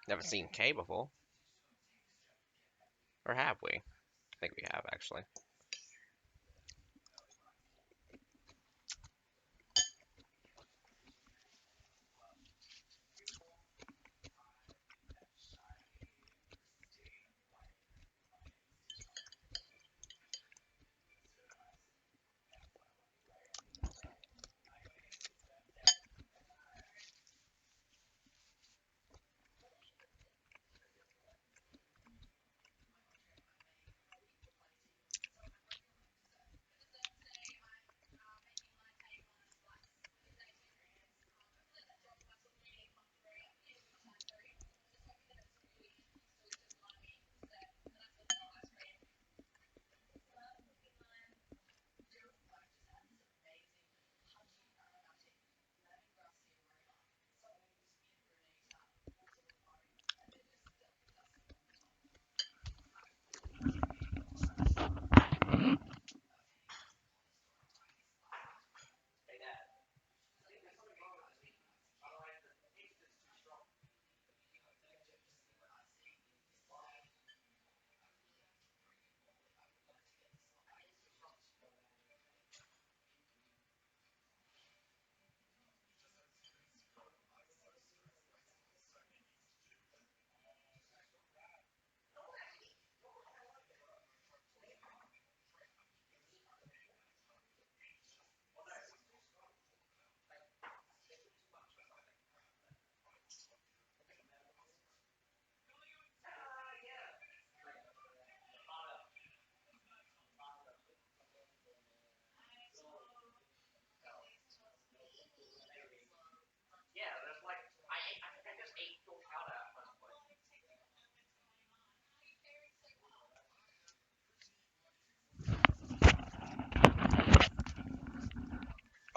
Never seen K before. Or have we? I think we have, actually.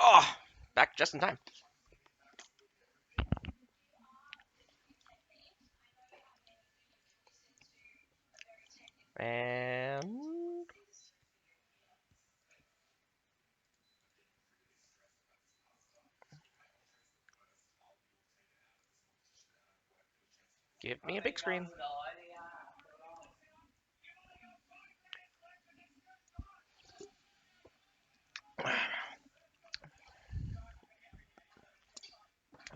Oh! Back just in time. And... give me a big screen.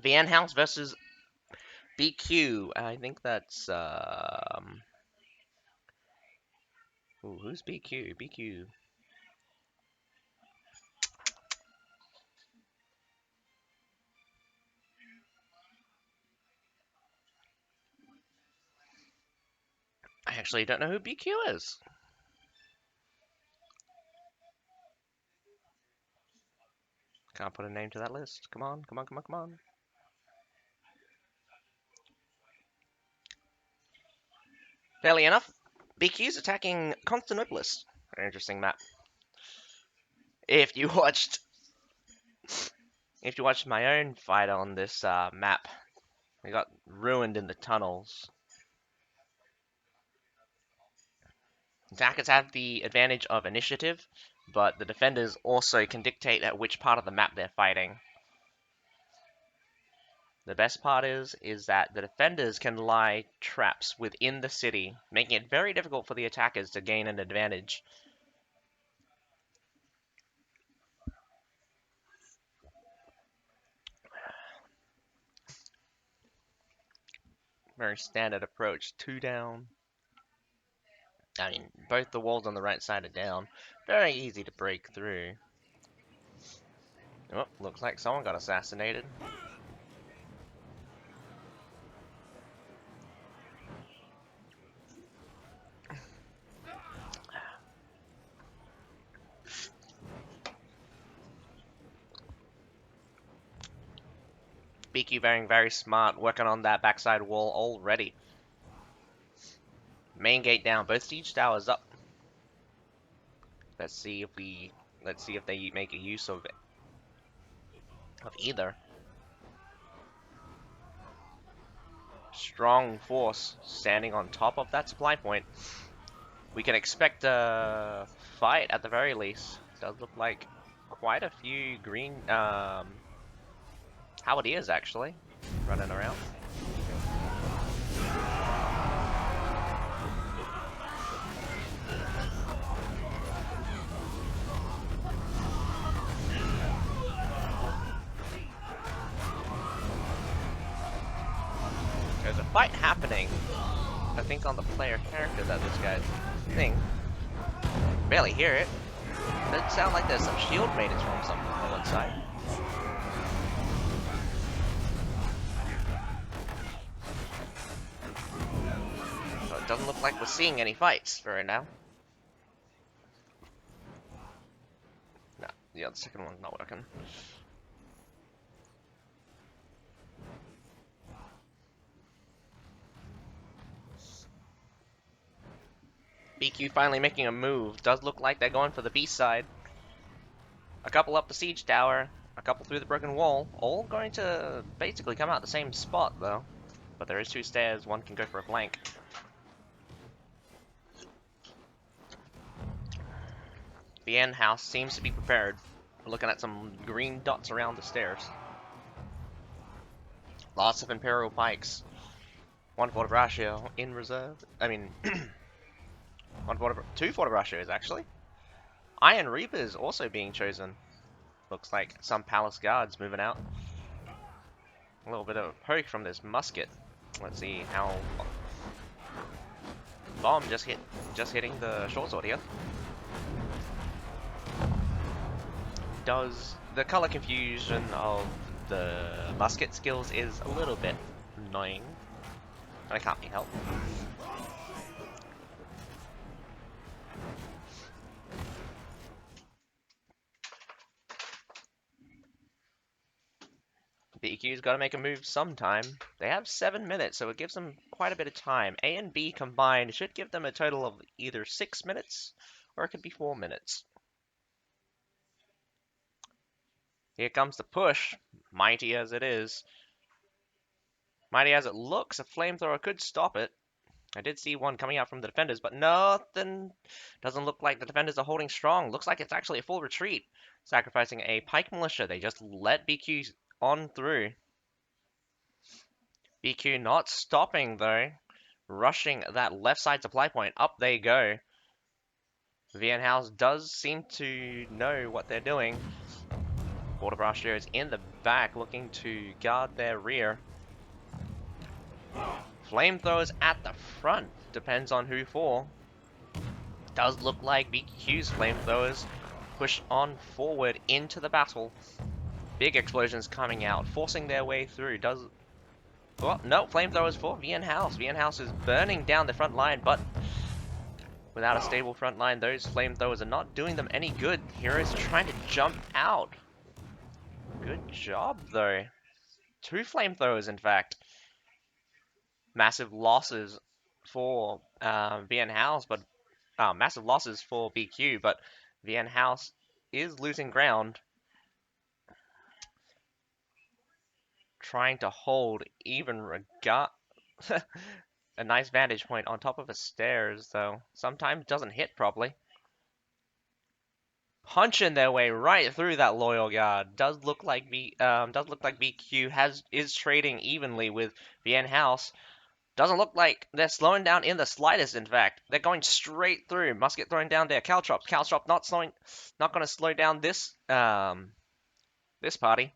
VNhouse versus BQ. I think that's ooh, who's BQ? BQ. I actually don't know who BQ is. Can't put a name to that list. Come on, come on, come on, come on. Fairly enough, BQ's attacking Constantinopolis. An interesting map. If you watched, my own fight on this map, we got ruined in the tunnels. Attackers have the advantage of initiative, but the defenders also can dictate at which part of the map they're fighting. The best part is that the defenders can lie traps within the city, making it very difficult for the attackers to gain an advantage. Very standard approach. 2 down. I mean, both the walls on the right side are down. Very easy to break through. Oh, looks like someone got assassinated. BQ very smart, working on that backside wall already. Main gate down, both siege towers up. Let's see if they make a use of either. Strong force standing on top of that supply point. we can expect a fight at the very least. Does look like quite a few green Halberdiers actually running around. There's a fight happening, I think, on the player character that this guy's thing. Barely hear it. Doesn't sound like there's some shield maidens from some on one side. So it doesn't look like we're seeing any fights for right now. No, yeah, the second one's not working. BQ finally making a move. Does look like they're going for the B side. A couple up the siege tower, a couple through the broken wall, all going to basically come out the same spot though. But there is 2 stairs, one can go for a flank. VNhouse seems to be prepared. We're looking at some green dots around the stairs. Lots of Imperial pikes. 1 Forte in reserve. I mean, 2 Forte actually. Iron Reapers also being chosen. Looks like some palace guards moving out. A little bit of a poke from this musket. Let's see how. Bomb just hitting the short sword here. Does the color confusion of the musket skills is a little bit annoying. I can't be helped. BQ's got to make a move sometime. They have 7 minutes, so it gives them quite a bit of time. A and B combined should give them a total of either 6 minutes, or it could be 4 minutes. Here comes the push, mighty as it is. Mighty as it looks, a flamethrower could stop it. I did see one coming out from the defenders, but nothing. Doesn't look like the defenders are holding strong. Looks like it's actually a full retreat. Sacrificing a pike militia. They just let BQ on through. BQ not stopping though. Rushing that left side supply point. Up they go. VNhouse does seem to know what they're doing. Forte is in the back looking to guard their rear. Flamethrowers at the front. Depends on who for. Does look like BQ's flamethrowers push on forward into the battle. Big explosions coming out, forcing their way through. Does well, no, flamethrowers for VNhouse. VNhouse is burning down the front line, but without a stable front line, those flamethrowers are not doing them any good. Heroes trying to jump out. Good job, though. 2 flamethrowers, in fact. Massive losses for VNhouse, but massive losses for BQ, but VNhouse is losing ground. Trying to hold even regard a nice vantage point on top of the stairs, though sometimes doesn't hit properly. Punching their way right through that loyal guard. Does look like BQ is trading evenly with VNhouse. Doesn't look like they're slowing down in the slightest. In fact, they're going straight through. Musket throwing down there. Caltrops not going to slow down this this party.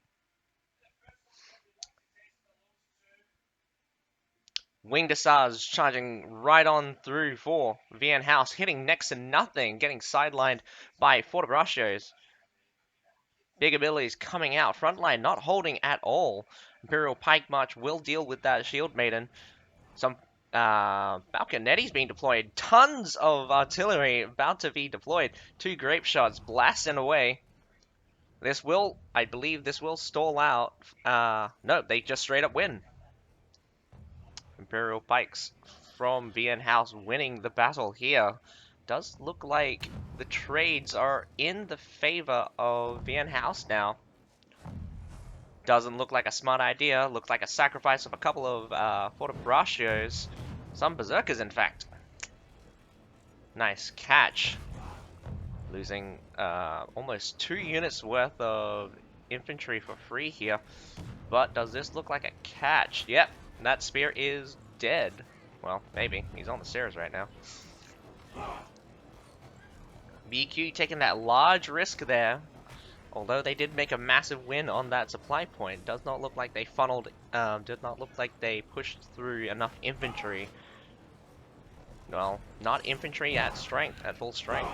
Winged Hussars charging right on through for VNhouse, hitting next to nothing, getting sidelined by Forte. Big abilities coming out. Frontline not holding at all. Imperial Pike March will deal with that Shield Maiden. Some Balconetti's being deployed. Tons of artillery about to be deployed. 2 grape shots blasting away. This will, I believe, this will stall out. No, they just straight up win. Imperial Pikes from VNhouse winning the battle here. Does look like the trades are in the favor of VNhouse now. Doesn't look like a smart idea. Looks like a sacrifice of a couple of Forte. Some berserkers, in fact. Nice catch. Losing almost 2 units worth of infantry for free here. But does this look like a catch? Yep, that spear is dead. Well, maybe. He's on the stairs right now. BQ taking that large risk there. Although they did make a massive win on that supply point, does not look like they funneled, did not look like they pushed through enough infantry. Well, not infantry at strength, at full strength.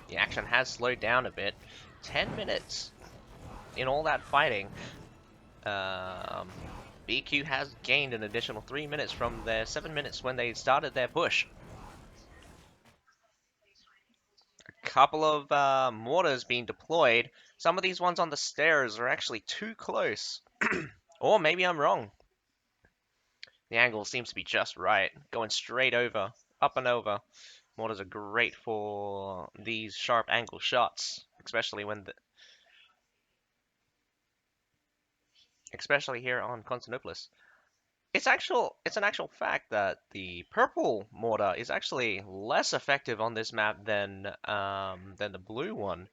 The action has slowed down a bit. 10 minutes in all that fighting. BQ has gained an additional 3 minutes from their 7 minutes when they started their push. A couple of mortars being deployed. Some of these ones on the stairs are actually too close. Or maybe I'm wrong. The angle seems to be just right. Going straight over, up and over. Mortars are great for these sharp angle shots, especially when especially here on Constantinopolis. It's an actual fact that the purple mortar is actually less effective on this map than the blue one,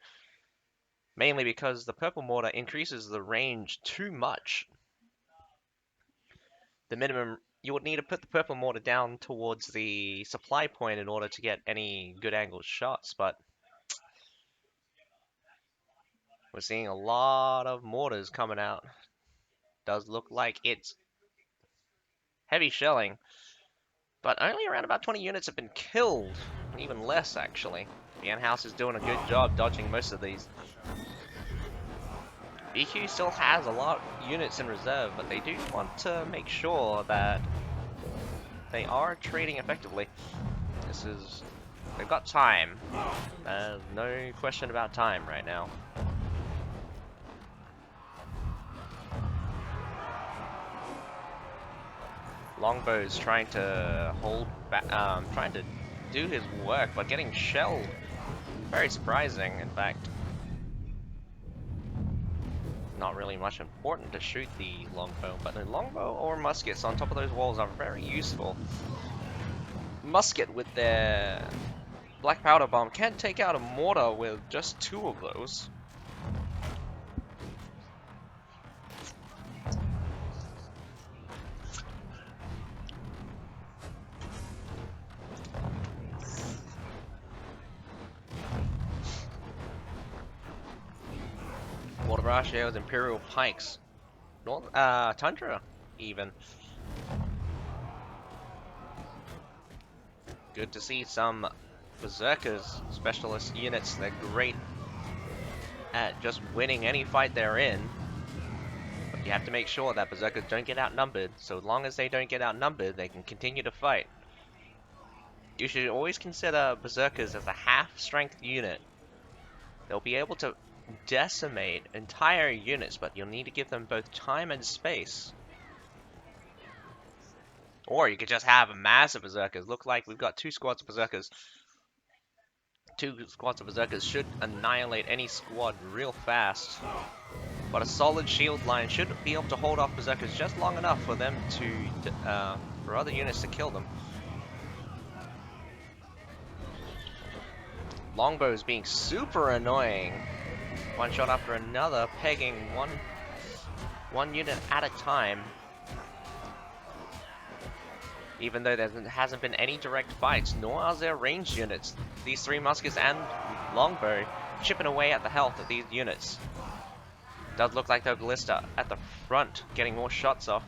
mainly because the purple mortar increases the range too much. The minimum you would need to put the purple mortar down towards the supply point in order to get any good angled shots, but we're seeing a lot of mortars coming out. Does look like it's heavy shelling, but only around about 20 units have been killed. Even less, actually. VNhouse is doing a good job dodging most of these. BQ still has a lot of units in reserve, but they do want to make sure that they are trading effectively. They've got time. There's no question about time right now. Longbow's trying to hold back, trying to do his work, but getting shelled. Very surprising, in fact. Not really much important to shoot the longbow, but the longbow or muskets on top of those walls are very useful. Musket with their black powder bomb can take out a mortar with just 2 of those. Mortaracheo's Imperial Pikes. Tundra, even. Good to see some Berserkers specialist units. They're great at just winning any fight they're in. But you have to make sure that Berserkers don't get outnumbered. So as long as they don't get outnumbered, they can continue to fight. You should always consider Berserkers as a half-strength unit. They'll be able to decimate entire units, but you'll need to give them both time and space. Or you could just have a massive Berserkers. Look like we've got 2 squads of Berserkers. 2 squads of Berserkers should annihilate any squad real fast. But a solid shield line should be able to hold off Berserkers just long enough for them to, for other units to kill them. Longbows being super annoying. One shot after another, pegging one unit at a time. Even though there hasn't been any direct fights, nor are there ranged units. These 3 muskets and longbow chipping away at the health of these units. Does look like the ballista at the front getting more shots off.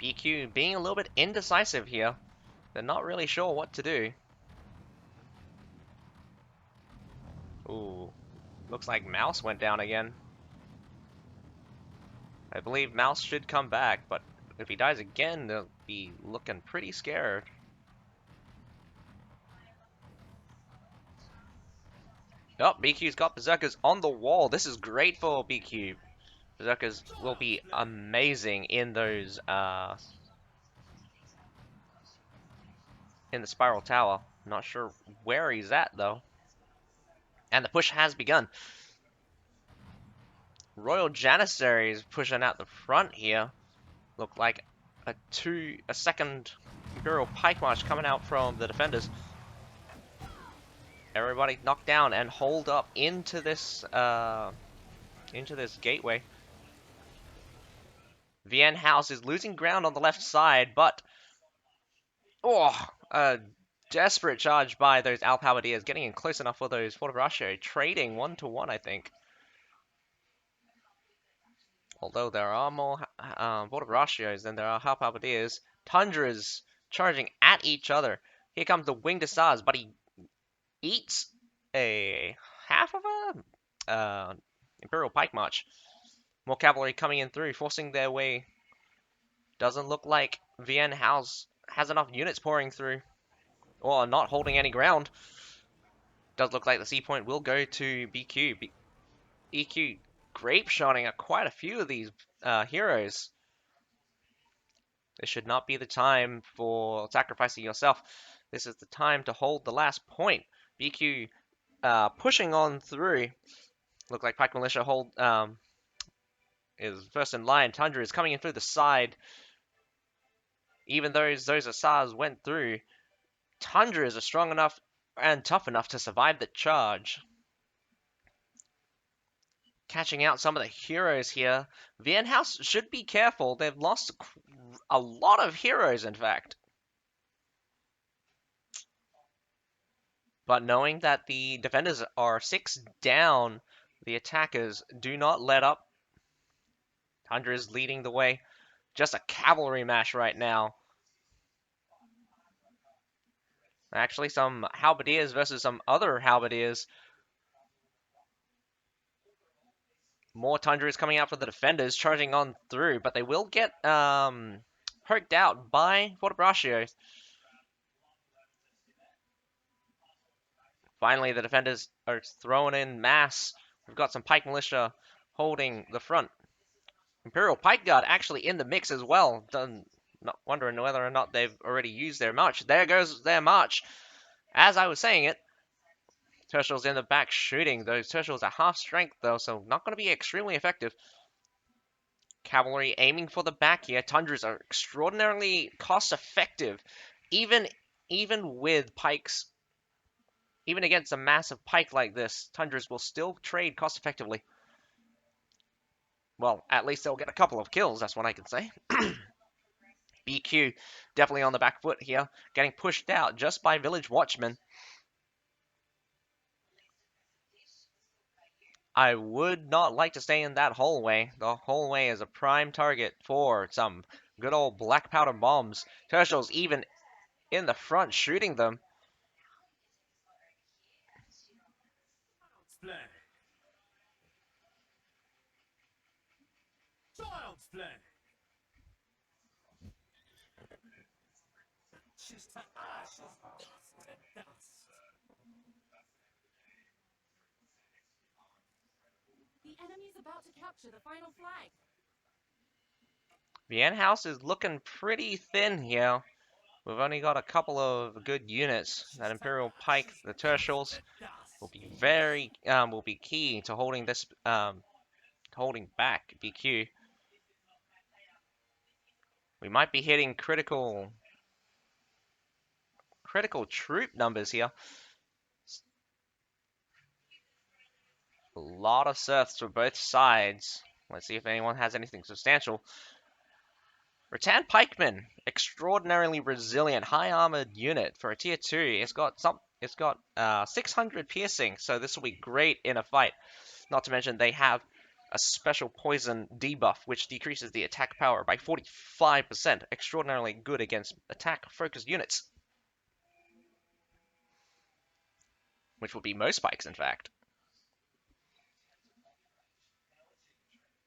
BQ being a little bit indecisive here. They're not really sure what to do. Ooh, looks like Mouse went down again. I believe Mouse should come back, but if he dies again, they'll be looking pretty scared. Oh, BQ's got Berserkers on the wall. This is great for BQ. Berserkers will be amazing in those, in the Spiral Tower. Not sure where he's at, though. And the push has begun. Royal Janissaries pushing out the front here. Look like a second Imperial Pike March coming out from the defenders. Everybody knocked down and hold up into this gateway. VNhouse is losing ground on the left side, but a desperate charge by those Alphaladiers, getting in close enough for those Fortibratio, trading 1-to-1, I think. Although there are more Fortibratios than there are Half-Halberdiers. Tundras charging at each other. Here comes the Winged Hussars, but he eats a half of a Imperial Pike March. More cavalry coming in through, forcing their way. Doesn't look like VNhouse has enough units pouring through, or not holding any ground. Does look like the C point will go to BQ. EQ grape shotting at quite a few of these heroes. This should not be the time for sacrificing yourself. This is the time to hold the last point. BQ pushing on through. Look like Pike Militia is first in line. Tundra is coming in through the side. Even though those Hussars went through, Tundras are strong enough and tough enough to survive the charge. Catching out some of the heroes here. VNhouse should be careful. They've lost a lot of heroes, in fact. But knowing that the defenders are 6 down, the attackers do not let up. Tundra is leading the way. Just a cavalry mash right now. Actually, some halberdiers versus some other halberdiers. More Tundra is coming out for the defenders, charging on through, but they will get poked out by Fortibratio. Finally, the defenders are thrown in mass. We've got some Pike Militia holding the front. Imperial Pike Guard actually in the mix as well. Not wondering whether or not they've already used their march. There goes their march. As I was saying it, Tertial's in the back shooting. Those Tertials are half strength though, so not going to be extremely effective. Cavalry aiming for the back here. Tundras are extraordinarily cost effective. Even with pikes, even against a massive pike like this, Tundras will still trade cost effectively. Well, at least they'll get a couple of kills, that's what I can say. BQ definitely on the back foot here, getting pushed out just by Village Watchmen. I would not like to stay in that hallway. The hallway is a prime target for some good old black powder bombs. Tertial's even in the front shooting them. Child's play. The enemy's about to capture the final flag. VNhouse is looking pretty thin here. We've only got a couple of good units. That Imperial Pike, the Tertials, will be key to holding this, holding back BQ. We might be hitting critical troop numbers here. A lot of serfs for both sides. Let's see if anyone has anything substantial. Rattan Pikeman, extraordinarily resilient, high armored unit for a tier 2. It's got 600 piercing, so this will be great in a fight. Not to mention they have a special poison debuff, which decreases the attack power by 45%. Extraordinarily good against attack-focused units. Which will be most pikes, in fact.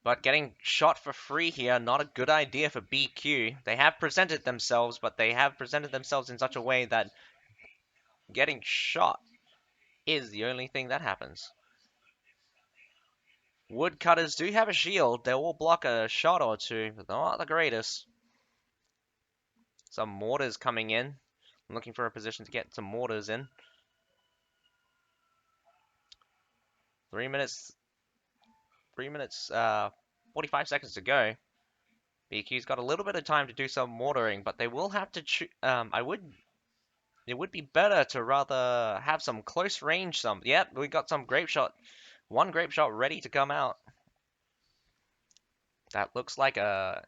But getting shot for free here, not a good idea for BQ. They have presented themselves, but they have presented themselves in such a way that getting shot is the only thing that happens. Woodcutters do have a shield. They will block a shot or two, but not the greatest. Some mortars coming in. I'm looking for a position to get some mortars in. 3 minutes, 45 seconds to go. BQ's got a little bit of time to do some mortaring, but they will have to it would be better to rather have some close range Yep, we got some grape shot. One grape shot ready to come out. That looks like a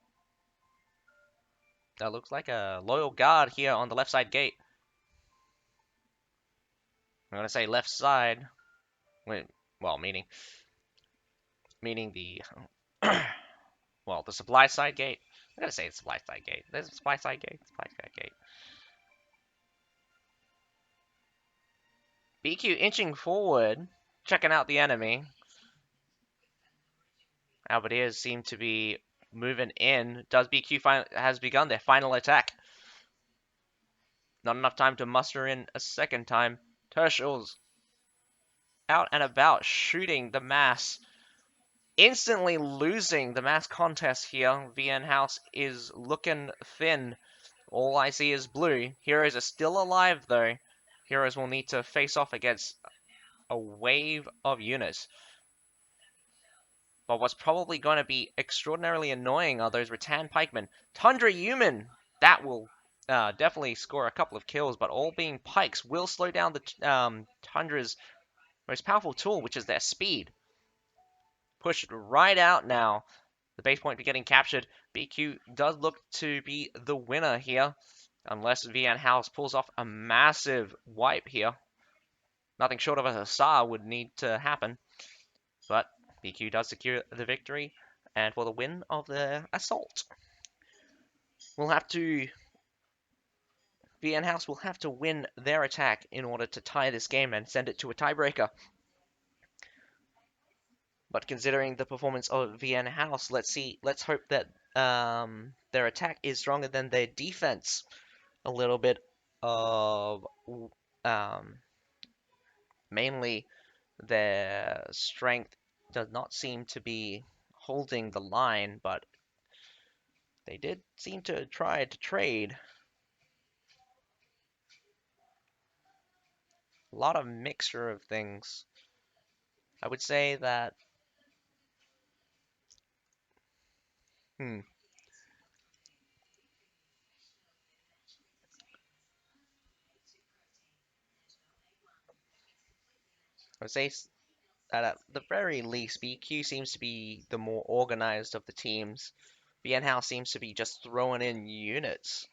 loyal guard here on the left side gate. I'm gonna say left side. Wait, well, meaning the well, the supply side gate. I'm gonna say the supply side gate. There's a supply side gate. Supply side gate. BQ inching forward, checking out the enemy. Albertiers seem to be moving in. Does BQ has begun their final attack? Not enough time to muster in a second time. Tertials out and about, shooting the mass. Instantly losing the mass contest here. VNhouse is looking thin. All I see is blue. Heroes are still alive though. Heroes will need to face off against a wave of units. But what's probably going to be extraordinarily annoying are those rattan pikemen. Tundra human! That will definitely score a couple of kills, but all being pikes will slow down the Tundra's most powerful tool, which is their speed. Pushed right out now. The base point be getting captured. BQ does look to be the winner here, unless VNhouse pulls off a massive wipe here. Nothing short of a hussar would need to happen, but BQ does secure the victory, and for the win of the assault. We'll have to VNhouse will have to win their attack in order to tie this game and send it to a tiebreaker. But considering the performance of VNhouse, let's hope that their attack is stronger than their defense. A little bit of mainly their strength does not seem to be holding the line, but they did seem to try to trade. A lot of mixture of things. I would say that I would say that at the very least, BQ seems to be the more organized of the teams. VNhouse seems to be just throwing in units.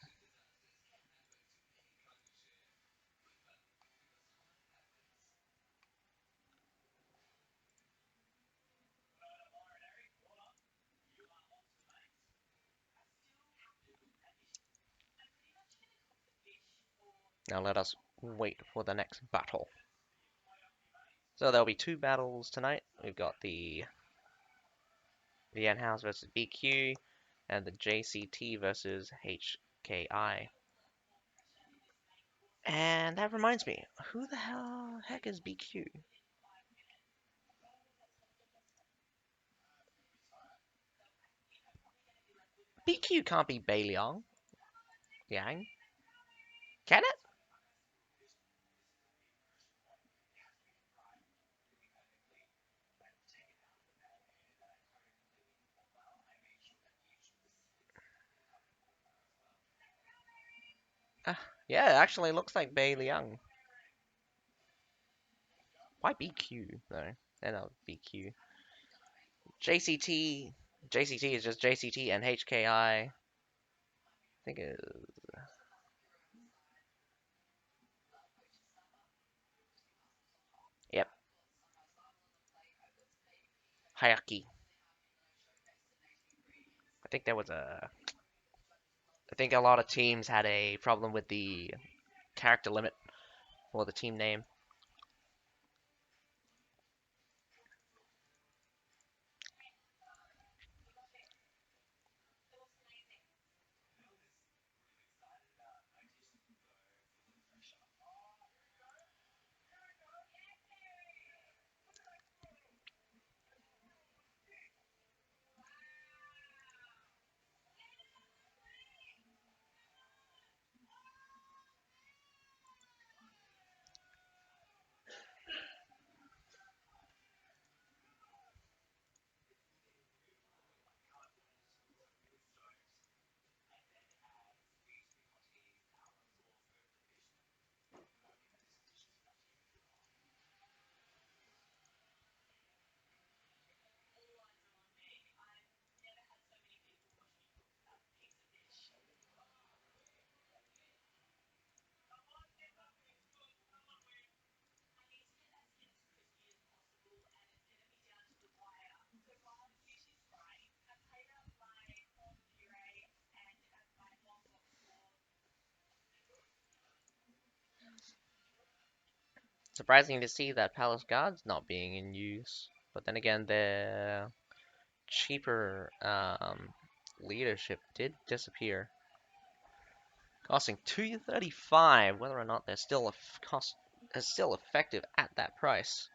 Now let us wait for the next battle. So there'll be two battles tonight. We've got the VNhouse versus BQ and the JCT versus HKI. And that reminds me, who the heck is BQ? BQ can't be BeiLiang. Yang? Can it? Yeah, it actually looks like BeiLiang. Why BQ though? No, BQ. JCT. JCT is just JCT and HKI. I think it is. Yep. Hyakki. I think there was a. I think a lot of teams had a problem with the character limit or the team name. Surprising to see that Palace Guard's not being in use. But then again, their cheaper leadership did disappear, costing 235. Whether or not they're still still effective at that price.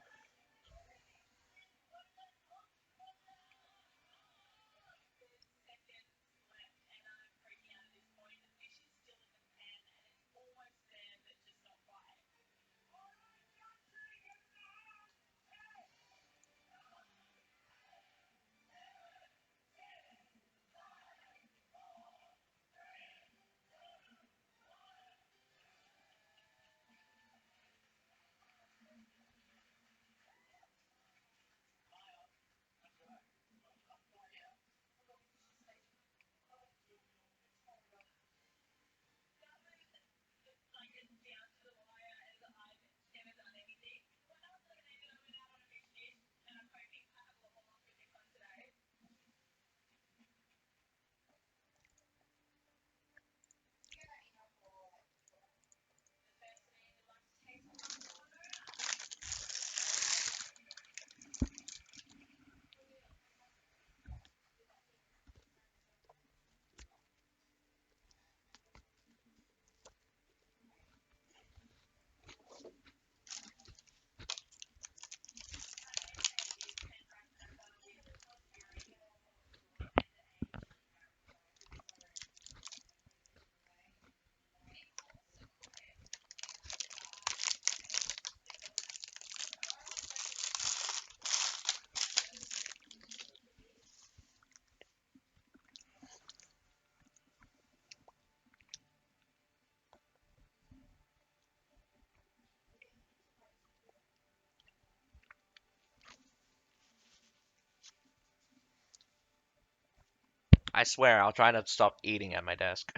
I swear, I'll try to stop eating at my desk.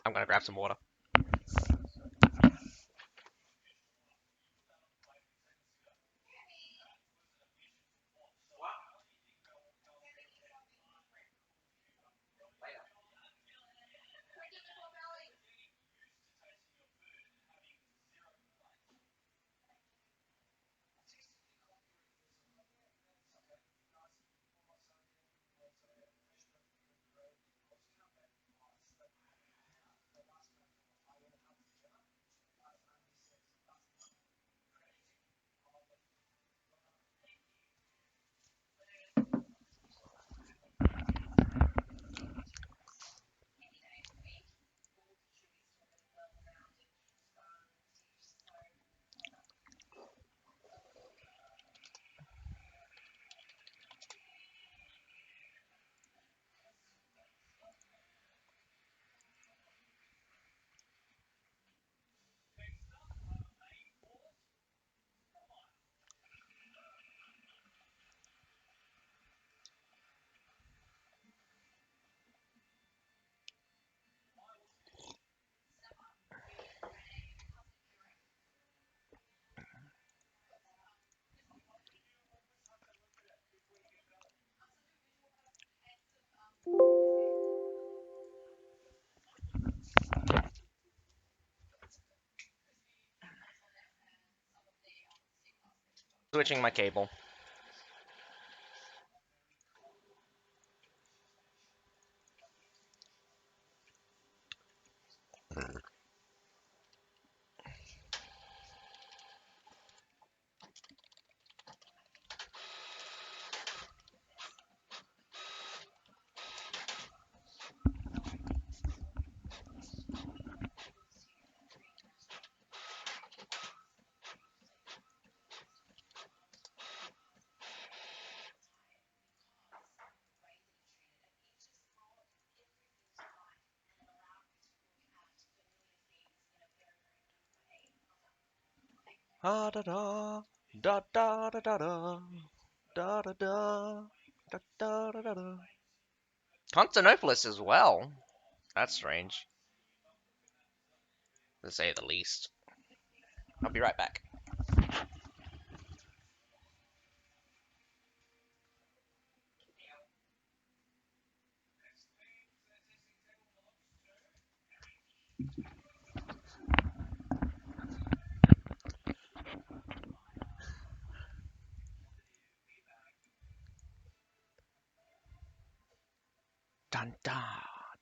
I'm gonna grab some water. Switching my cable. Ah da da da da da da da da da da da da da da. Constantinopolis as well. That's strange, to say the least. I'll be right back.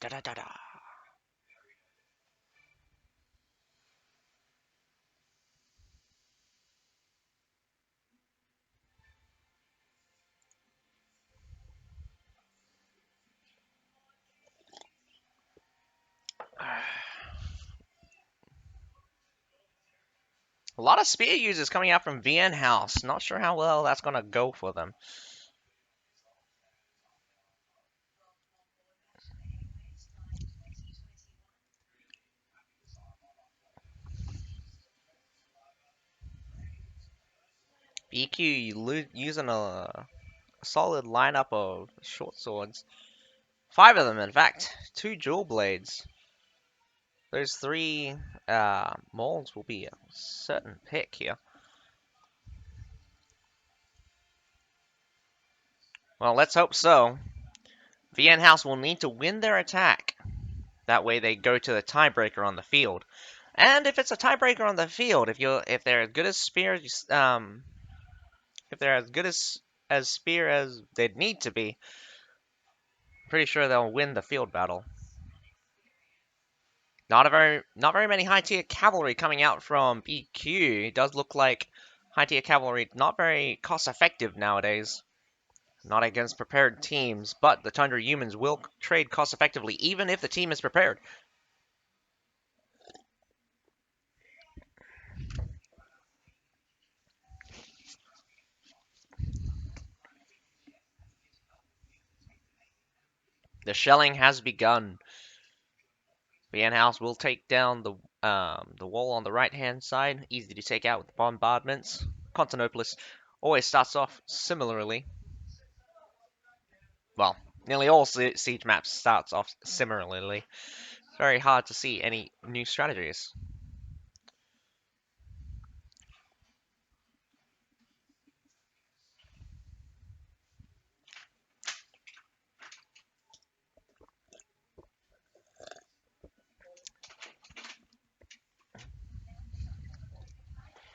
Da da da da. A lot of spear users coming out from VNhouse. Not sure how well that's gonna go for them. BQ using a solid lineup of short swords. 5 of them, in fact. 2 dual blades. Those 3 molds will be a certain pick here. Well, let's hope so. VNhouse will need to win their attack. That way they go to the tiebreaker on the field. And if it's a tiebreaker on the field, if they're as good as spear, if they're as good as spear as they'd need to be, pretty sure they'll win the field battle. Not very many high tier cavalry coming out from BQ. It does look like high tier cavalry not very cost effective nowadays. Not against prepared teams, but the Tundra humans will trade cost effectively even if the team is prepared. The shelling has begun. VNhouse will take down the wall on the right hand side, easy to take out with bombardments. Constantinopolis always starts off similarly. Well, nearly all siege maps starts off similarly. Very hard to see any new strategies.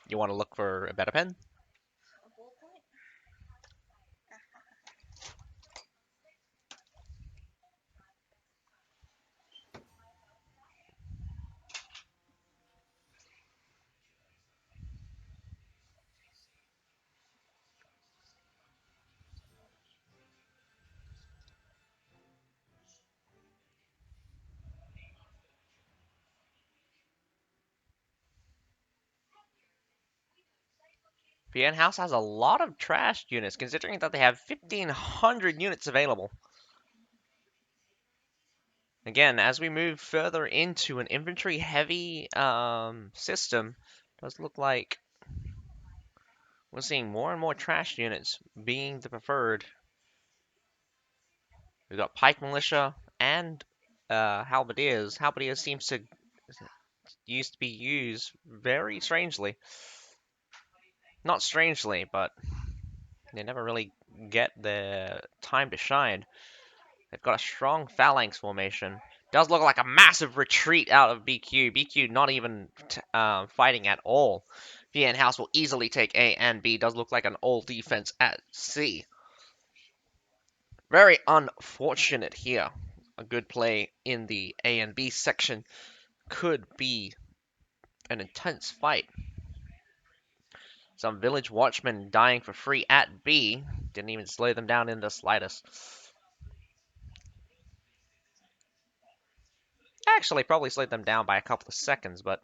You want to look for a better pen? VNhouse has a lot of trash units, considering that they have 1,500 units available. Again, as we move further into an infantry-heavy system, it does look like we're seeing more and more trash units being the preferred. We've got pike militia and halberdiers. Halberdiers seems to used to be used very strangely. Not strangely, but they never really get the time to shine. They've got a strong phalanx formation. Does look like a massive retreat out of BQ. BQ not even fighting at all. VNhouse will easily take A and B. Does look like an all defense at C. Very unfortunate here. A good play in the A and B section could be an intense fight. Some village watchmen dying for free at B. Didn't even slow them down in the slightest. Actually, probably slowed them down by a couple of seconds, but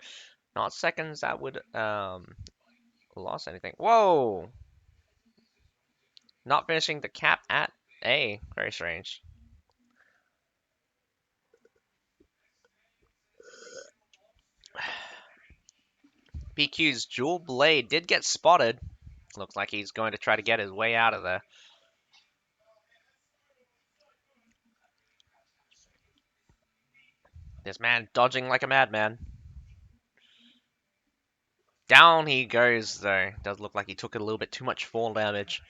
not seconds that would lost anything. Whoa! Not finishing the cap at A. Very strange. BQ's dual blade did get spotted. Looks like he's going to try to get his way out of there. This man dodging like a madman. Down he goes, though. Does look like he took a little bit too much fall damage.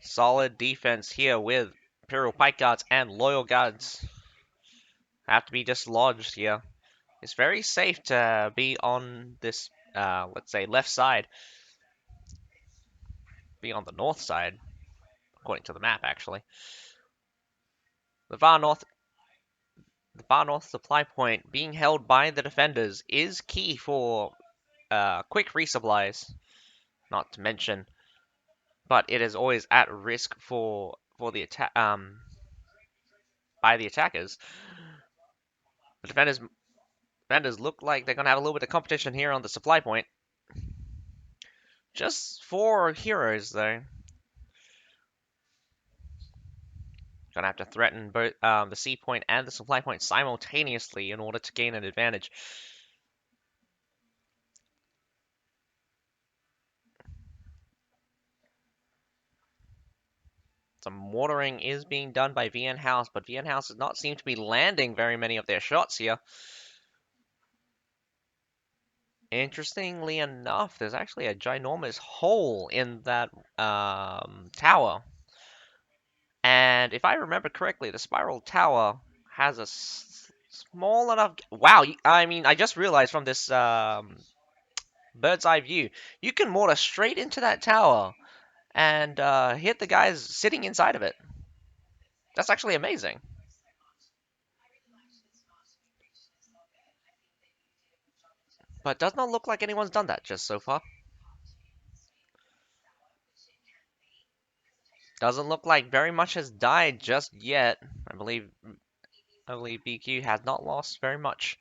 Solid defense here with Imperial Pike Guards and Loyal Guards. Have to be dislodged here. It's very safe to be on this, let's say, left side. Be on the north side. according to the map, actually. The far north supply point being held by the defenders is key for quick resupplies, not to mention, but it is always at risk for the attack by the attackers. The defenders look like they're gonna have a little bit of competition here on the supply point. Just 4 heroes though. Gonna have to threaten both the C point and the supply point simultaneously in order to gain an advantage. Some mortaring is being done by VNhouse, but VNhouse does not seem to be landing very many of their shots here. Interestingly enough, there's actually a ginormous hole in that tower. And if I remember correctly, the spiral tower has a small enough... Wow, I mean, I just realized from this bird's eye view, you can mortar straight into that tower and hit the guys sitting inside of it. That's actually amazing. But does not look like anyone's done that just so far. Doesn't look like very much has died just yet. I believe BQ has not lost very much.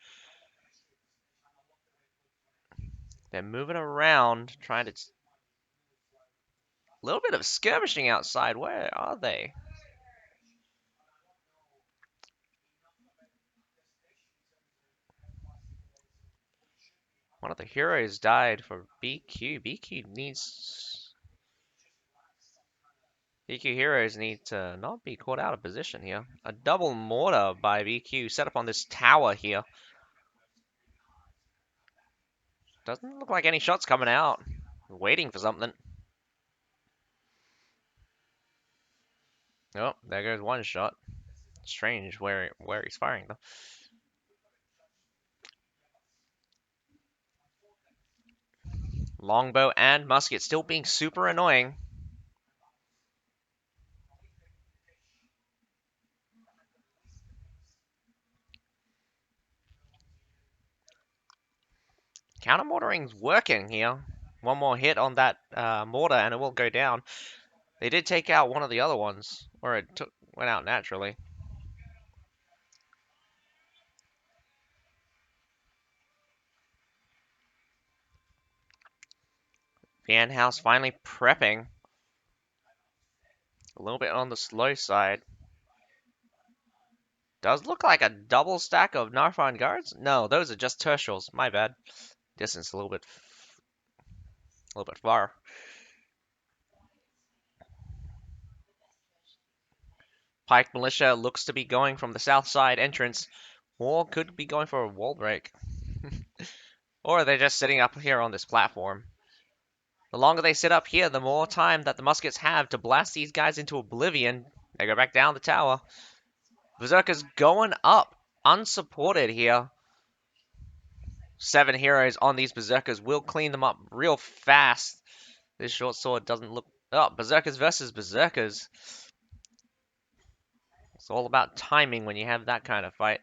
They're moving around, trying to... A little bit of skirmishing outside. Where are they? One of the heroes died for BQ. BQ heroes need to not be caught out of position here. A double mortar by BQ set up on this tower here. Doesn't look like any shots coming out. Waiting for something. Oh, there goes one shot. Strange where he's firing though. Longbow and musket still being super annoying. Counter mortaring's working here. One more hit on that mortar and it will go down. They did take out one of the other ones, or it went out naturally. VNhouse finally prepping. A little bit on the slow side. Does look like a double stack of Narfan guards. No, those are just tertials. My bad. Distance a little bit far. Pike Militia looks to be going from the south side entrance, or could be going for a wall break. Or they're just sitting up here on this platform. The longer they sit up here, the more time that the muskets have to blast these guys into oblivion. They go back down the tower. Berserker's going up, unsupported here. 7 heroes on these Berserkers will clean them up real fast. This short sword doesn't look... Oh, Berserkers versus Berserkers. It's all about timing when you have that kind of fight.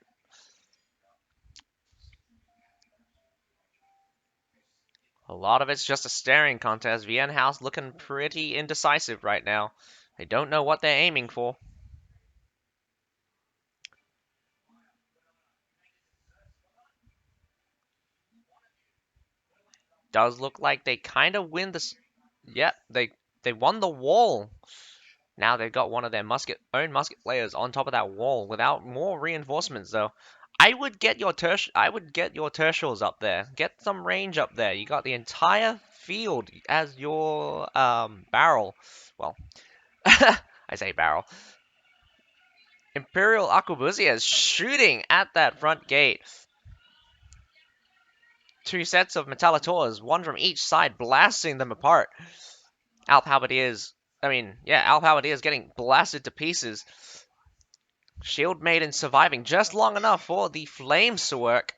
A lot of it's just a staring contest. VNhouse looking pretty indecisive right now. They don't know what they're aiming for. Does look like they kind of win this. Yep, they won the wall. Now they've got one of their own musket players on top of that wall without more reinforcements though. I would get your tertials up there. Get some range up there. You got the entire field as your barrel. Well, I say barrel. Imperial Arquebusiers shooting at that front gate. 2 sets of Metallators, one from each side, blasting them apart. Alp Halberdiers getting blasted to pieces. Shield Maiden surviving just long enough for the flames to work.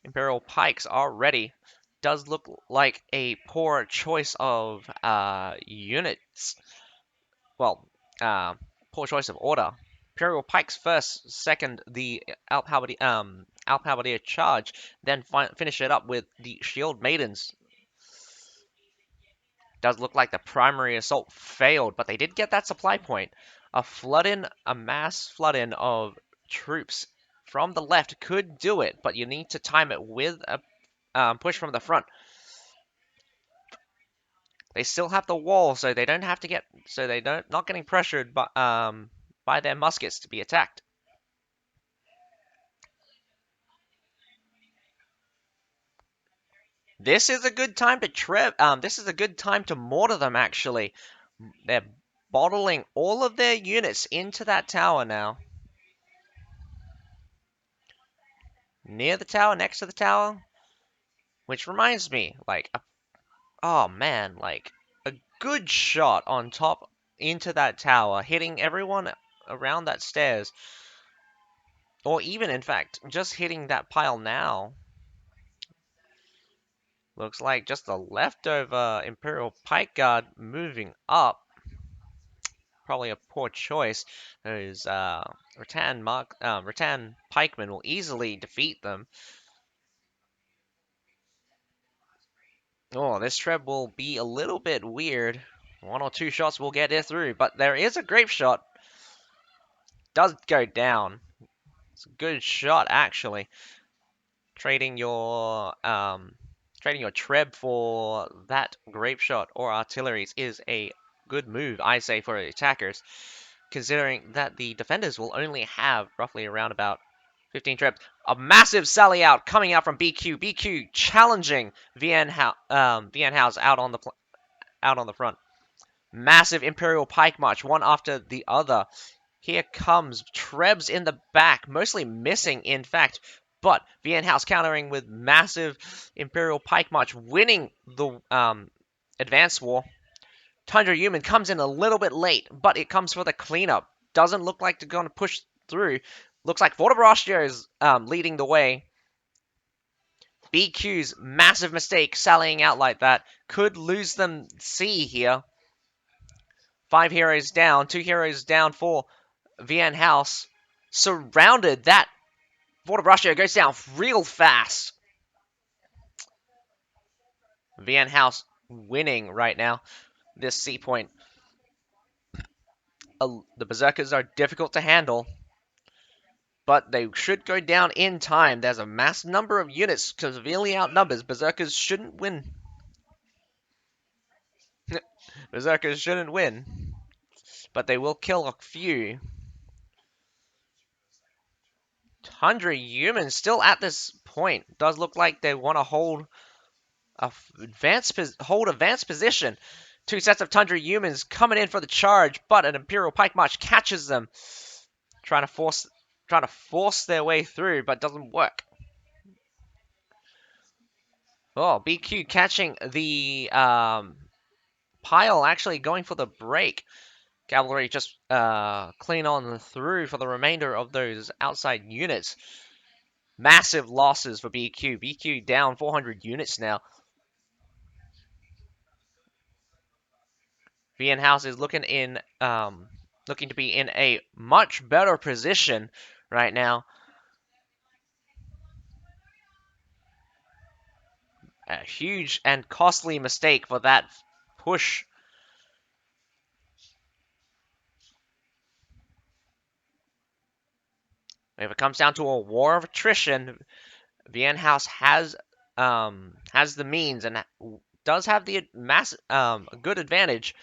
Imperial Pikes are ready. Does look like a poor choice of units. well, uh, poor choice of order. Imperial Pikes first, second the Alp Halberdier charge, then finish it up with the Shield Maidens. Does look like the primary assault failed, but they did get that supply point. A mass flood in of troops from the left could do it, but you need to time it with a push from the front. They still have the wall, so they don't have to get, so they don't not getting pressured by their muskets to be attacked. This is a good time to this is a good time to mortar them. Actually, they're bottling all of their units into that tower now. Near the tower, next to the tower, which reminds me, like, oh man, like a good shot on top into that tower, hitting everyone around that stairs. Or even, in fact, just hitting that pile now. Looks like just a leftover Imperial Pike Guard moving up. Probably a poor choice. Those Rattan Pikemen will easily defeat them. Oh, this treb will be a little bit weird. One or two shots will get it through, but there is a grape shot. Does go down. It's a good shot, actually. Trading your treb for that grape shot or artilleries is a good move, I say, for the attackers, considering that the defenders will only have roughly around about 15 trebs. A massive sally out coming out from BQ. BQ challenging VNhouse out on the front. Massive Imperial Pike March, one after the other. Here comes Trebs in the back, mostly missing, in fact. But VNhouse countering with massive Imperial Pike March, winning the advance war. Tundra Human comes in a little bit late, but it comes for the cleanup. Doesn't look like they're going to push through. Looks like Fortebrastia is leading the way. BQ's massive mistake, sallying out like that, could lose them C here. 5 heroes down, 2 heroes down for VNhouse. Surrounded. That Fortebrastia goes down real fast. VNhouse winning right now. This C point. The Berserkers are difficult to handle, but they should go down in time. There's a mass number of units severely outnumbers. Berserkers shouldn't win. Berserkers shouldn't win, but they will kill a few. Tundra Humans still at this point. Does look like they want to hold advanced position. 2 sets of Tundra Humans coming in for the charge, but an Imperial Pike March catches them, trying to force their way through, but doesn't work. Oh, BQ catching the pile, actually going for the break. Cavalry just clean on through for the remainder of those outside units. Massive losses for BQ. BQ down 400 units now. VNhouse is looking to be in a much better position right now. A huge and costly mistake for that push. If it comes down to a war of attrition, VNhouse has the means and does have the good advantage.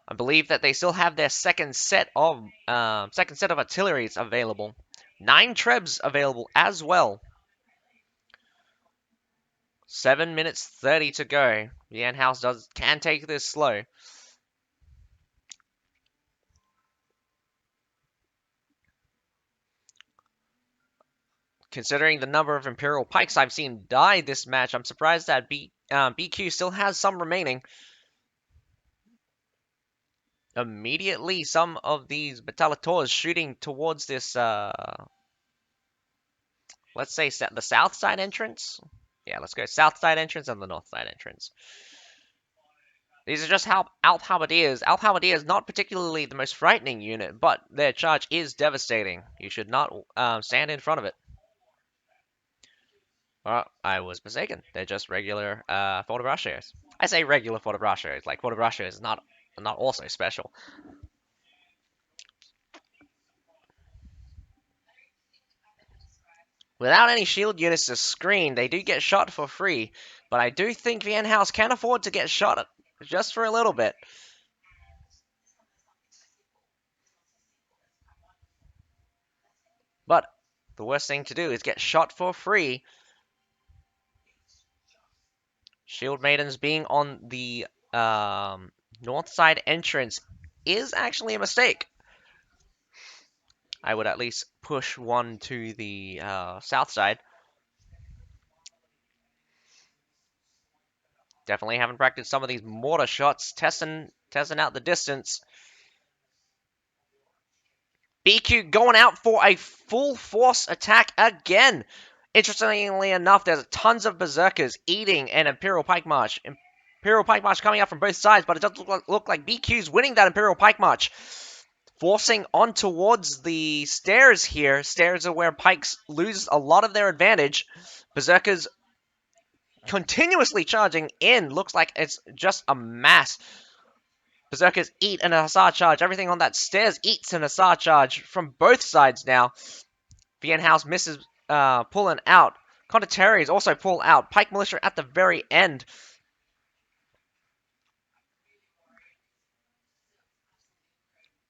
I believe that they still have their second set of artilleries available. 9 trebs available as well. 7 minutes 30 to go. VNhouse can take this slow. Considering the number of Imperial Pikes I've seen die this match, I'm surprised that BQ still has some remaining. Immediately, some of these Battaliators shooting towards this, let's say the south side entrance. Yeah, let's go south side entrance and the north side entrance. These are just Alp Halberdiers. Alp Halberdiers not particularly the most frightening unit, but their charge is devastating. You should not stand in front of it. Well, I was mistaken. They're just regular Fortebraccios. I say regular Fortebraccios, like Fortebraccios is not also special. Without any shield units to screen, they do get shot for free, but I do think VNhouse can afford to get shot just for a little bit. But the worst thing to do is get shot for free. Shield Maidens being on the north side entrance is actually a mistake. I would at least push one to the south side. Definitely haven't practiced some of these mortar shots, testing out the distance. BQ going out for a full force attack again. Interestingly enough, there's tons of berserkers eating an Imperial Pike March. Imperial Pike March coming up from both sides, but it does look like BQ's winning that Imperial Pike March. Forcing on towards the stairs here. Stairs are where pikes lose a lot of their advantage. Berserkers continuously charging in. Looks like it's just a mass. Berserkers eat an Hussar charge. Everything on that stairs eats an Hussar charge from both sides now. VNhouse misses pulling out. Condottieri also pull out. Pike Militia at the very end.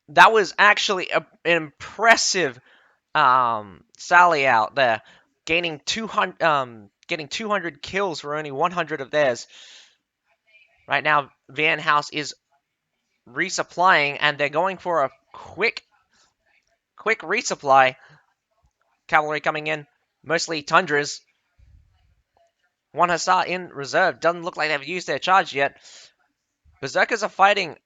That was actually an impressive sally out there. Gaining 200 kills for only 100 of theirs. Right now, VNhouse is resupplying, and they're going for a quick resupply. Cavalry coming in, mostly Tundras. One Hussar in reserve. Doesn't look like they've used their charge yet. Berserkers are fighting.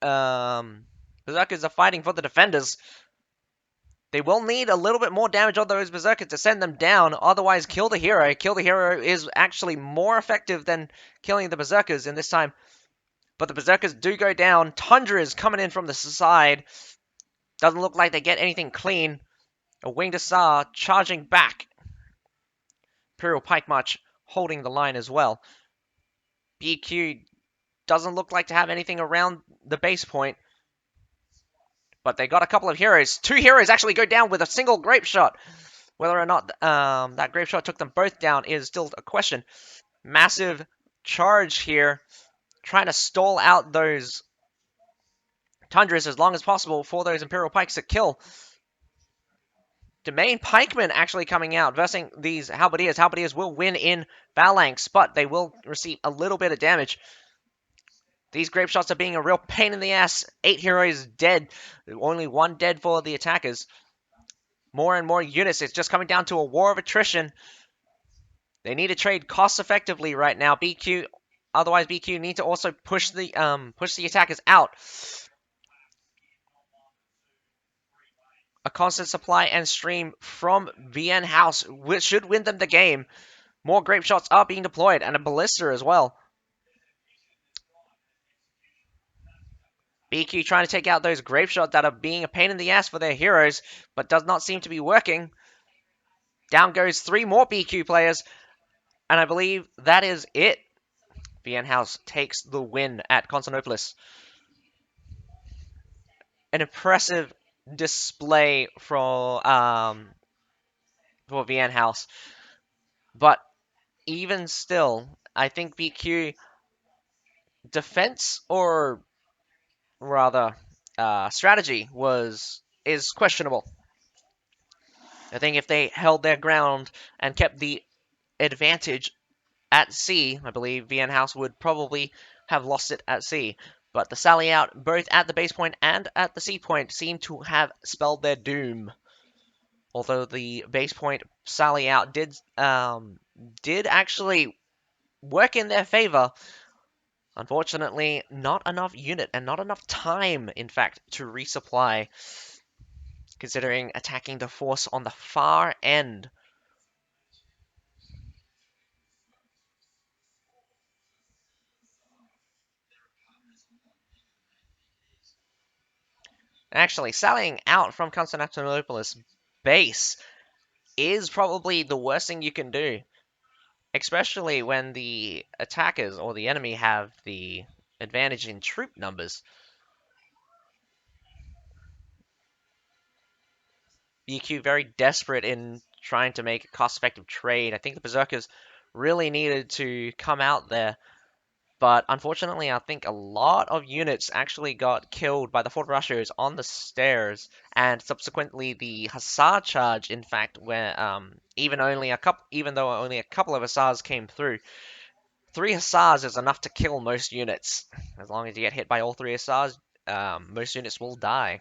Berserkers are fighting for the defenders. They will need a little bit more damage on those Berserkers to send them down. Otherwise, kill the hero. Kill the hero is actually more effective than killing the Berserkers in this time. But the Berserkers do go down. Tundra is coming in from the side. Doesn't look like they get anything clean. A Winged Hussar charging back. Imperial Pike March holding the line as well. BQ doesn't look like to have anything around the base point. But they got a couple of heroes. Two heroes actually go down with a single grape shot. Whether or not that grape shot took them both down is still a question. Massive charge here. Trying to stall out those Tundras as long as possible for those Imperial Pikes to kill. Domain Pikemen actually coming out versus these Halberdiers. Halberdiers will win in phalanx, but they will receive a little bit of damage. These grape shots are being a real pain in the ass. 8 heroes dead. Only 1 dead for the attackers. More and more units. It's just coming down to a war of attrition. They need to trade cost effectively right now. BQ, otherwise BQ need to also push the attackers out. A constant supply and stream from VNhouse, which should win them the game. More grape shots are being deployed, and a ballista as well. BQ trying to take out those grape shots that are being a pain in the ass for their heroes, but does not seem to be working. Down goes 3 more BQ players, and I believe that is it. VNhouse takes the win at Constantinopolis. An impressive display for VNhouse, but even still, I think BQ defense, or rather strategy, is questionable. I think if they held their ground and kept the advantage at sea, I believe VNhouse would probably have lost it at sea. But the sally out, both at the base point and at the sea point, seem to have spelled their doom. Although the base point sally out did actually work in their favor. Unfortunately, not enough unit and not enough time, in fact, to resupply, considering attacking the force on the far end. Actually, sallying out from Constantinopolis base is probably the worst thing you can do, especially when the attackers or the enemy have the advantage in troop numbers. BQ very desperate in trying to make a cost-effective trade. I think the Berserkers really needed to come out there, but unfortunately, I think a lot of units actually got killed by the Fort Rushers on the stairs, and subsequently the Hussar charge. In fact, where even though only a couple of Hussars came through, 3 Hussars is enough to kill most units. As long as you get hit by all 3 Hussars, most units will die.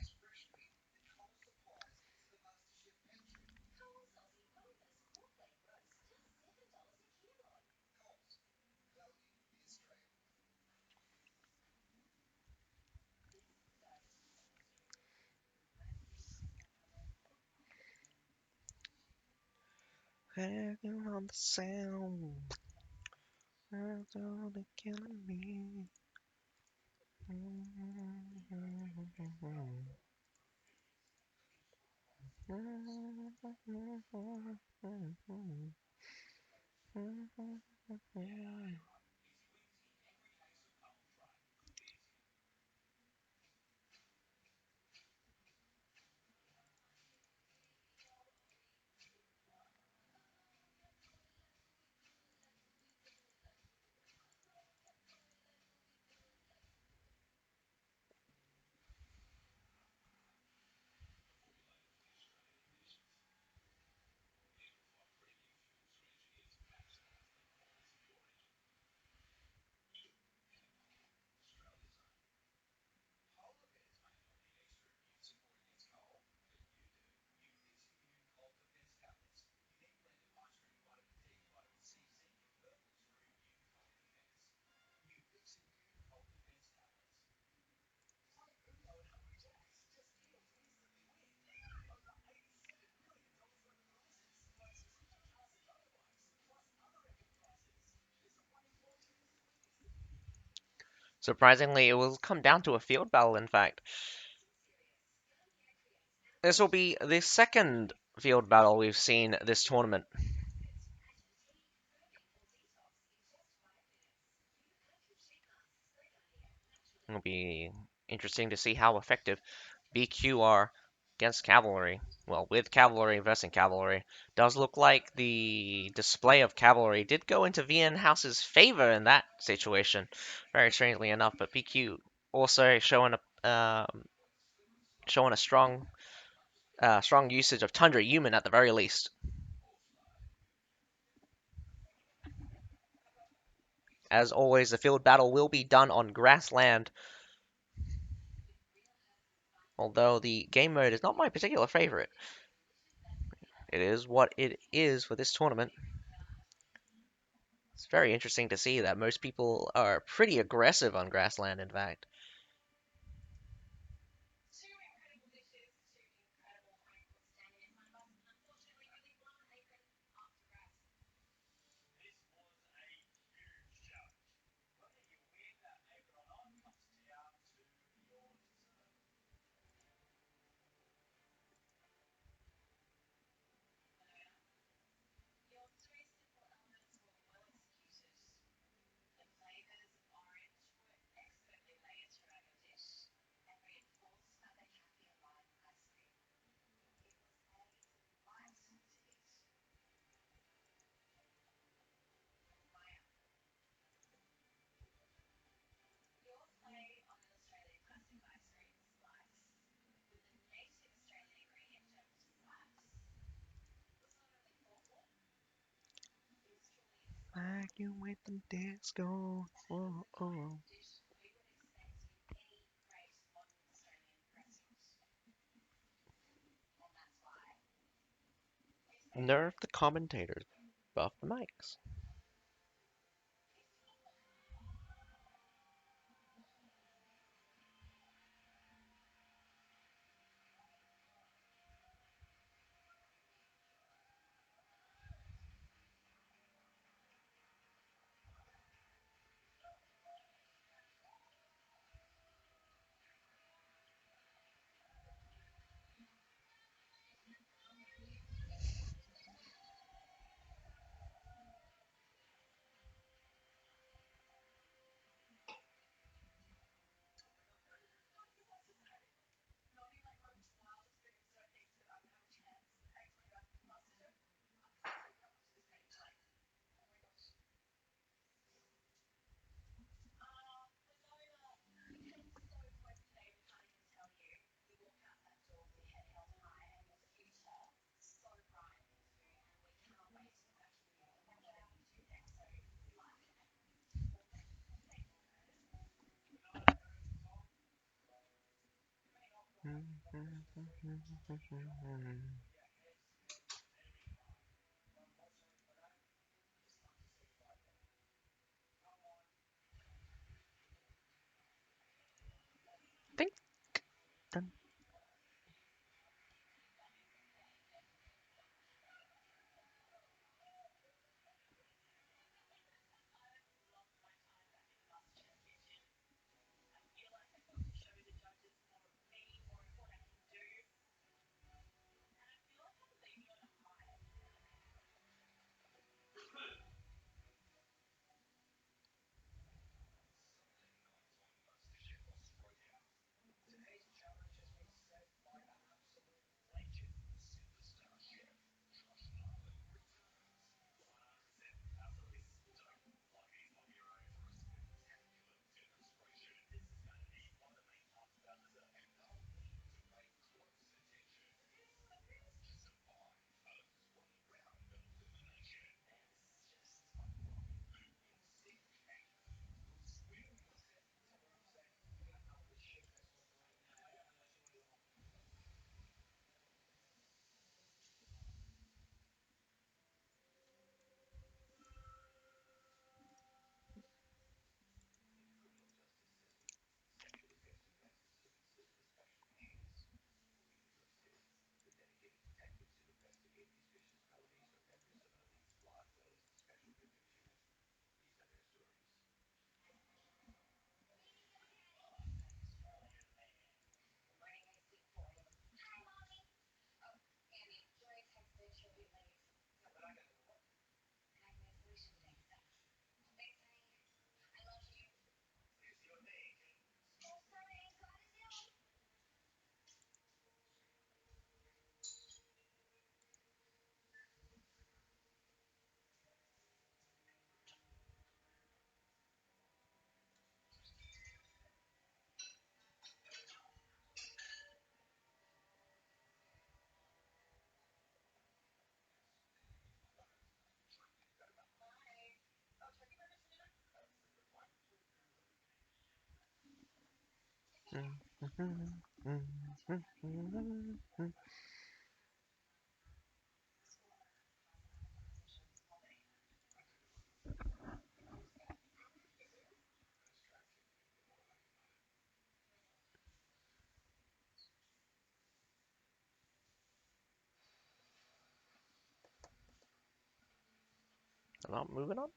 Hanging on the sound, killing me. Surprisingly, it will come down to a field battle, in fact. This will be the second field battle we've seen this tournament. It'll be interesting to see how effective BQ are against cavalry. Well, with cavalry versus cavalry. Does look like the display of cavalry did go into VNhouse's favor in that situation, very strangely enough, but BQ also showing a strong usage of Tundra Human at the very least. As always, the field battle will be done on grassland, although the game mode is not my particular favorite. It is what it is for this tournament. It's very interesting to see that most people are pretty aggressive on grassland, in fact. Like you with the disco. Oh, oh. Nerf the commentators. Buff the mics. Think. Dun. Not moving on.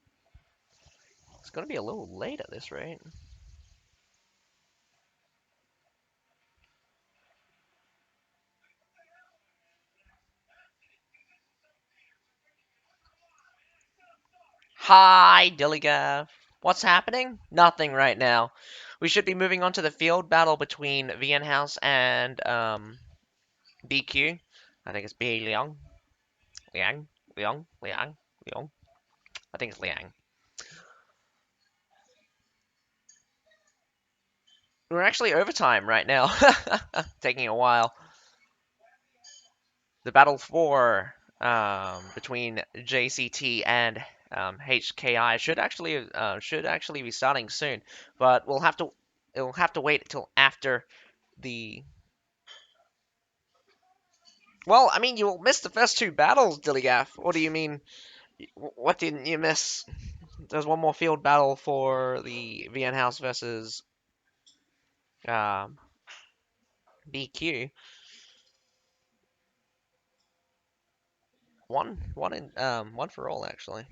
It's gonna be a little late at this rate. Hi, Dilligaff. What's happening? Nothing right now. We should be moving on to the field battle between VNhouse and BQ. I think it's BeiLiang. Liang? Liang? Liang? Liang? I think it's Liang. We're actually overtime right now. Taking a while. The battle for between JCT and HKI should actually be starting soon, but it'll have to wait until after the. Well, I mean, you missed the first two battles, Dilligaff. What do you mean? What didn't you miss? There's one more field battle for the VNhouse versus um, BQ. One for all actually.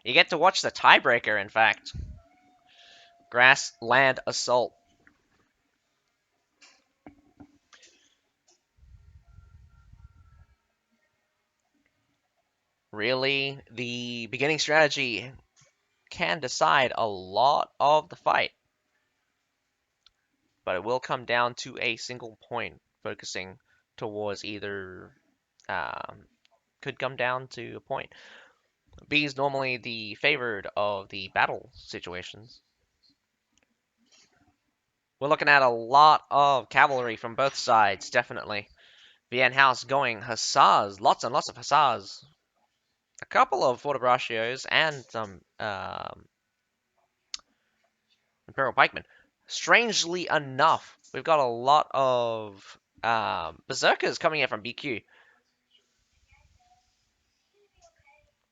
You get to watch the tiebreaker, in fact. Grassland Assault. Really, the beginning strategy can decide a lot of the fight, but it will come down to a single point, focusing towards either, um, could come down to a point. B is normally the favored of the battle situations. We're looking at a lot of cavalry from both sides, definitely. VNhouse going hussars, lots and lots of hussars. A couple of fortibraccios and some Imperial pikemen. Strangely enough, we've got a lot of berserkers coming in from BQ.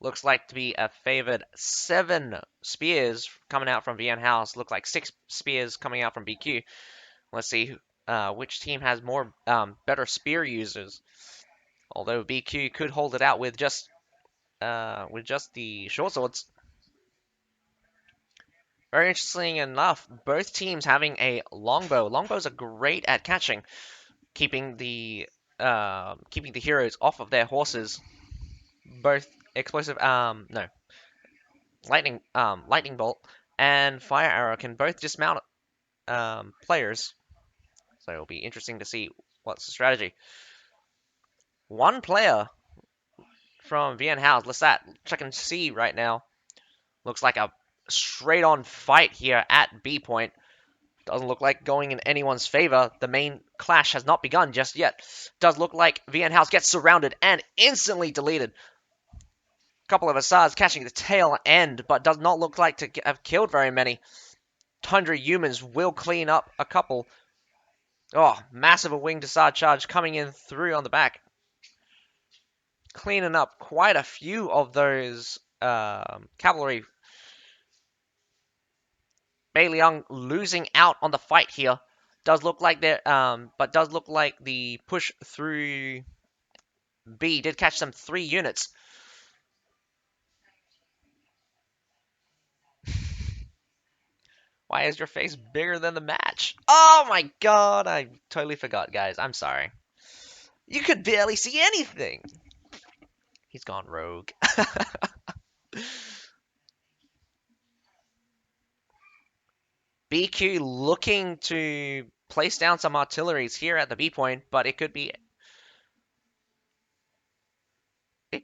Looks like to be a favored 7 spears coming out from VNhouse. Look like 6 spears coming out from BQ. Let's see which team has more better spear users. Although BQ could hold it out with just the short swords. Very interesting enough, both teams having a longbow. Longbows are great at catching, keeping the heroes off of their horses. Both explosive no lightning bolt and fire arrow can both dismount players. So it'll be interesting to see what's the strategy. One player from VNhouse, let's that check and see right now. Looks like a straight on fight here at B point. Doesn't look like going in anyone's favor. The main clash has not begun just yet. Does look like VNhouse gets surrounded and instantly deleted. A couple of Assads catching the tail end, but does not look like to have killed very many. Tundra humans will clean up a couple. Oh, massive winged Assad charge coming in through on the back. Cleaning up quite a few of those cavalry. BeiLiang losing out on the fight here. Does look like but does look like the push through B did catch them 3 units. Why is your face bigger than the match? Oh my god, I totally forgot, guys. I'm sorry. You could barely see anything. He's gone rogue. BQ looking to place down some artilleries here at the B point, but it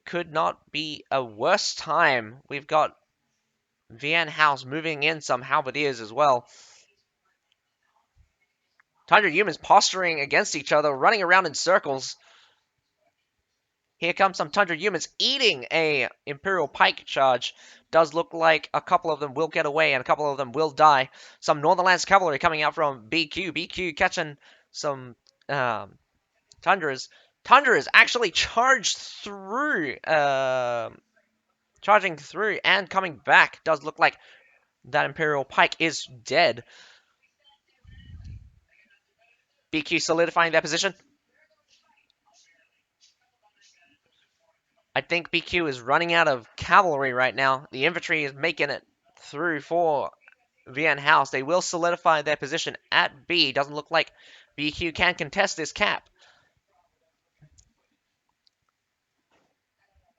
could not be a worse time. We've got VNhouse moving in some halberdiers as well. Tundra humans posturing against each other, running around in circles. Here comes some Tundra humans eating a Imperial Pike charge. Does look like a couple of them will get away and a couple of them will die. Some Northernlands cavalry coming out from BQ. BQ catching some Tundras. Tundras actually charged through, charging through and coming back. Does look like that Imperial Pike is dead. BQ solidifying their position. I think BQ is running out of cavalry right now. The infantry is making it through for VNhouse. They will solidify their position at B. Doesn't look like BQ can contest this cap.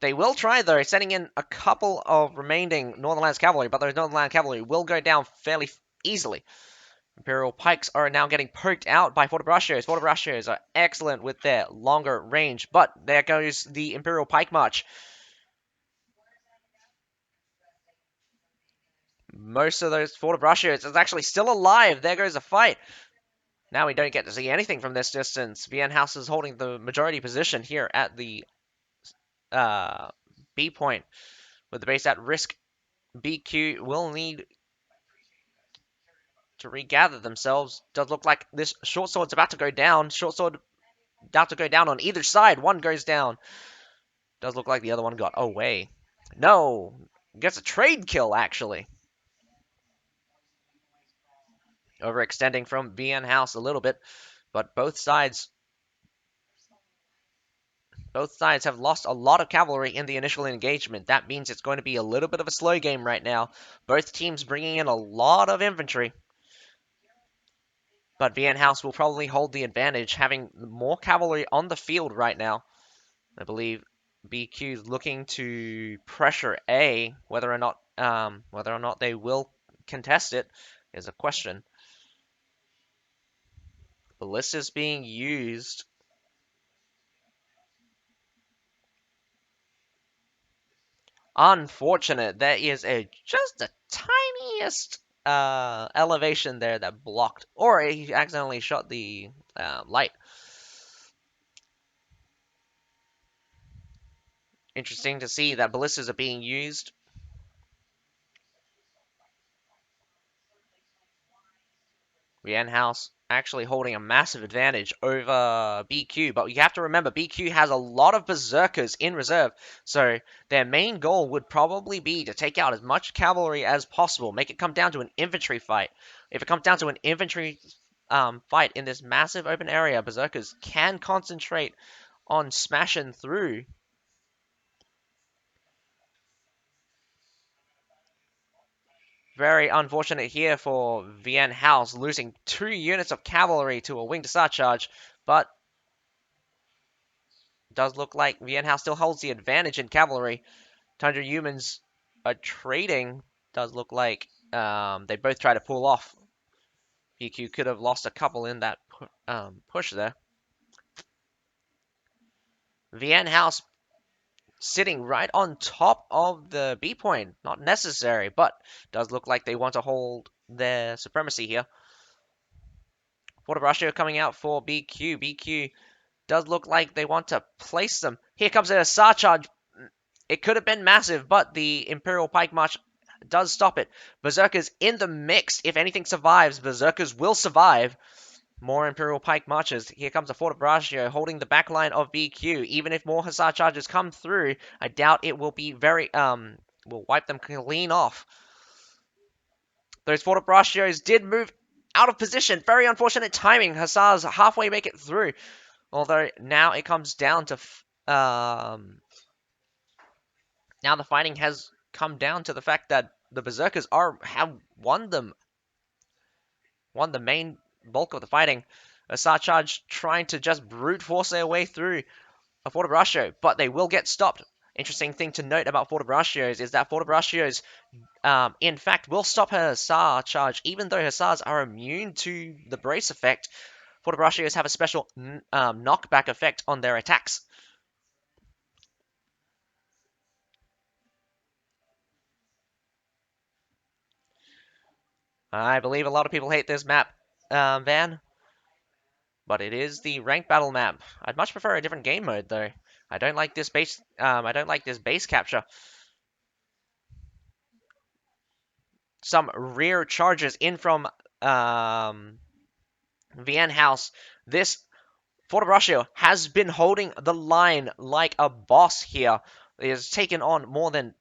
They will try, though, sending in a couple of remaining Northernlands cavalry, but those Northernland cavalry will go down fairly easily. Imperial Pikes are now getting poked out by Fortebraccios. Fortebraccios are excellent with their longer range, but there goes the Imperial Pike March. Most of those Fortebraccios is actually still alive. There goes a fight. Now we don't get to see anything from this distance. VNhouse is holding the majority position here at the B point with the base at risk. BQ will need to regather themselves. Does look like this short sword's about to go down. Short sword about to go down on either side. One goes down. Does look like the other one got away. No, gets a trade kill actually. Overextending from VNhouse a little bit, but both sides have lost a lot of cavalry in the initial engagement. That means it's going to be a little bit of a slow game right now. Both teams bringing in a lot of infantry. But VNhouse will probably hold the advantage, having more cavalry on the field right now. I believe BQ's looking to pressure A. Whether or not they will contest it is a question. Ballista's being used. Unfortunate. There is just a tiniest elevation there that blocked, or he accidentally shot the light. Interesting to see that ballistas are being used. VNhouse actually holding a massive advantage over BQ, but you have to remember BQ has a lot of berserkers in reserve, so their main goal would probably be to take out as much cavalry as possible, make it come down to an infantry fight. If it comes down to an infantry fight in this massive open area, berserkers can concentrate on smashing through. Very unfortunate here for VNhouse, losing 2 units of cavalry to a winged assault charge, but does look like VNhouse still holds the advantage in cavalry. 200 humans are trading. Does look like they both try to pull off. BQ could have lost a couple in that push there. VNhouse sitting right on top of the B point. Not necessary, but does look like they want to hold their supremacy here. Forte coming out for BQ. BQ does look like they want to place them. Here comes a Hussar charge. It could have been massive, but the Imperial Pike March does stop it. Berserkers in the mix. If anything survives, Berserkers will survive. More Imperial Pike Marches. Here comes a Forte Braccio holding the back line of BQ. Even if more Hussar charges come through, I doubt it will be will wipe them clean off. Those Forte Braccios did move out of position. Very unfortunate timing. Hussars halfway make it through. Although now it comes down to now the fighting has come down to the fact that the Berserkers have won the main bulk of the fighting. A Sarcharge trying to just brute force their way through a Forte Braccio, but they will get stopped. Interesting thing to note about Forte Braccios is that Forte Braccios, in fact, will stop her Hussar charge, even though Hussars are immune to the brace effect. Forte Braccios have a special knockback effect on their attacks. I believe a lot of people hate this map, Van, but it is the ranked battle map. I'd much prefer a different game mode though. I don't like this base. I don't like this base capture. Some rear charges in from VNhouse. This Forte Braccio has been holding the line like a boss here. It has taken on more than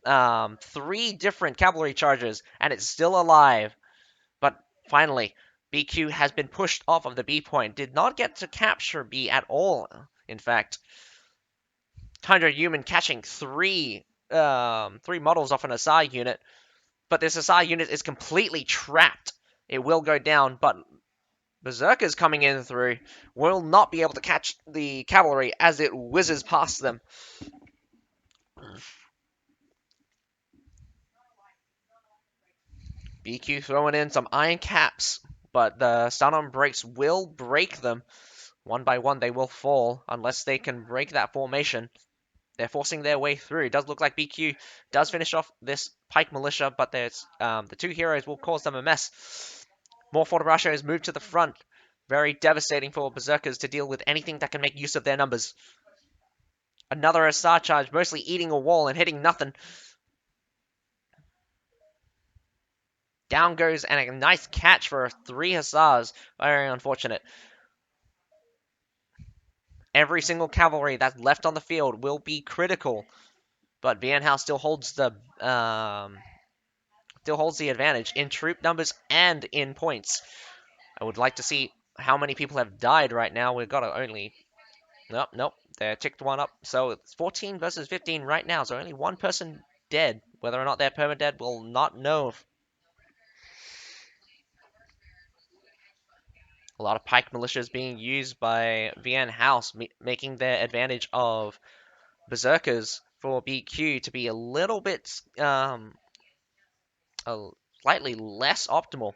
3 different cavalry charges, and it's still alive. But finally, BQ has been pushed off of the B point. Did not get to capture B at all, in fact. 100 human catching 3 models off an Hussar unit. But this Hussar unit is completely trapped. It will go down, but Berserkers coming in through will not be able to catch the cavalry as it whizzes past them. BQ throwing in some iron caps, but the stun-on breaks will break them. One by one, they will fall unless they can break that formation. They're forcing their way through. It does look like BQ does finish off this Pike Militia, but there's the 2 heroes will cause them a mess. More Forte Braccios move to the front. Very devastating for Berserkers to deal with anything that can make use of their numbers. Another Hussar charge, mostly eating a wall and hitting nothing. Down goes, and a nice catch for 3 Hussars. Very unfortunate. Every single cavalry that's left on the field will be critical, but VNhouse still holds the advantage in troop numbers and in points. I would like to see how many people have died right now. We've got to only... Nope. They ticked one up. So it's 14 versus 15 right now. So only one person dead. Whether or not they're permadead, we'll not know. A lot of pike militias being used by VNhouse, making their advantage of Berserkers for BQ to be a little bit slightly less optimal.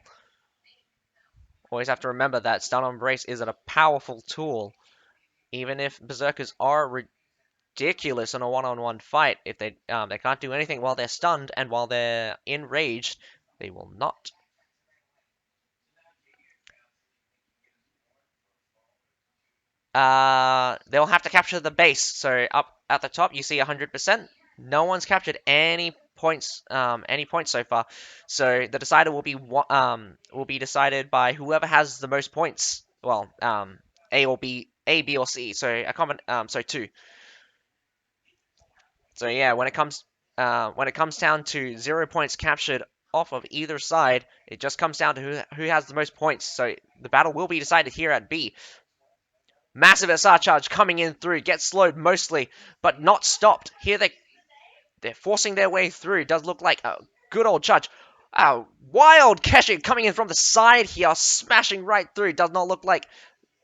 Always have to remember that stun on brace is a powerful tool. Even if Berserkers are ridiculous in a one-on-one fight, if they can't do anything while they're stunned and while they're enraged, they will not. They'll have to capture the base. So up at the top, you see 100%. No one's captured any points so far. So the decider will be decided by whoever has the most points. Well, A or B, A, B or C. So a common, so two. So yeah, when it comes down to 0 points captured off of either side, it just comes down to who has the most points. So the battle will be decided here at B. Massive SR charge coming in through, gets slowed mostly, but not stopped. Here they're forcing their way through. Does look like a good old charge. Wild Keshin coming in from the side here, smashing right through. Does not look like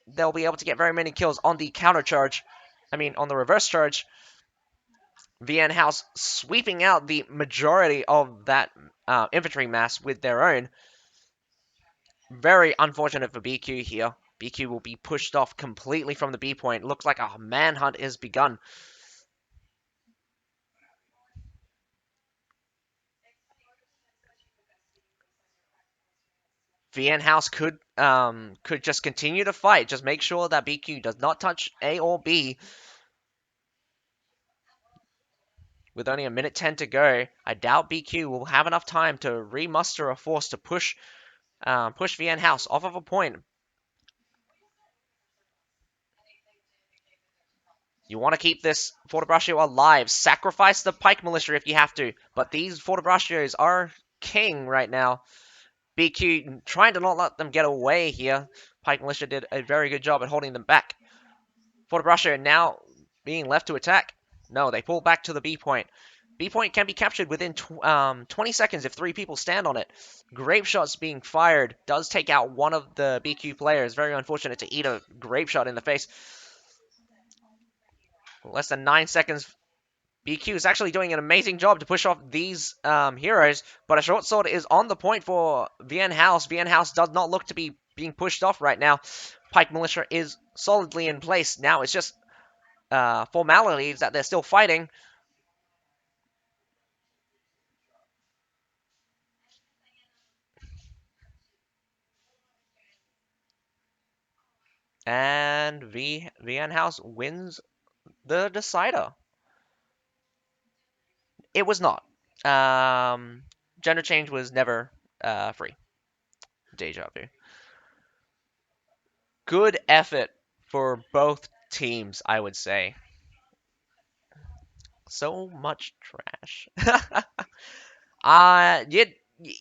they'll be able to get very many kills on the counter charge. I mean, on the reverse charge. VNhouse sweeping out the majority of that infantry mass with their own. Very unfortunate for BQ here. BQ will be pushed off completely from the B point. Looks like a manhunt has begun. VNhouse could just continue to fight. Just make sure that BQ does not touch A or B. With only a minute 10 to go, I doubt BQ will have enough time to remuster a force to push VNhouse off of a point. You want to keep this Fortebraccio alive. Sacrifice the Pike Militia if you have to. But these Fortebraccios are king right now. BQ trying to not let them get away here. Pike Militia did a very good job at holding them back. Fortebraccio now being left to attack. No, they pull back to the B point. B point can be captured within 20 seconds if 3 people stand on it. Grape shots being fired does take out one of the BQ players. Very unfortunate to eat a grape shot in the face. Less than 9 seconds. BQ is actually doing an amazing job to push off these heroes, but a short sword is on the point for VNhouse. VNhouse does not look to be being pushed off right now. Pike Militia is solidly in place. Now it's just formalities that they're still fighting. And VNhouse wins the decider. It was not. Gender change was never free. Deja vu. Good effort for both teams, I would say. So much trash. Yeah,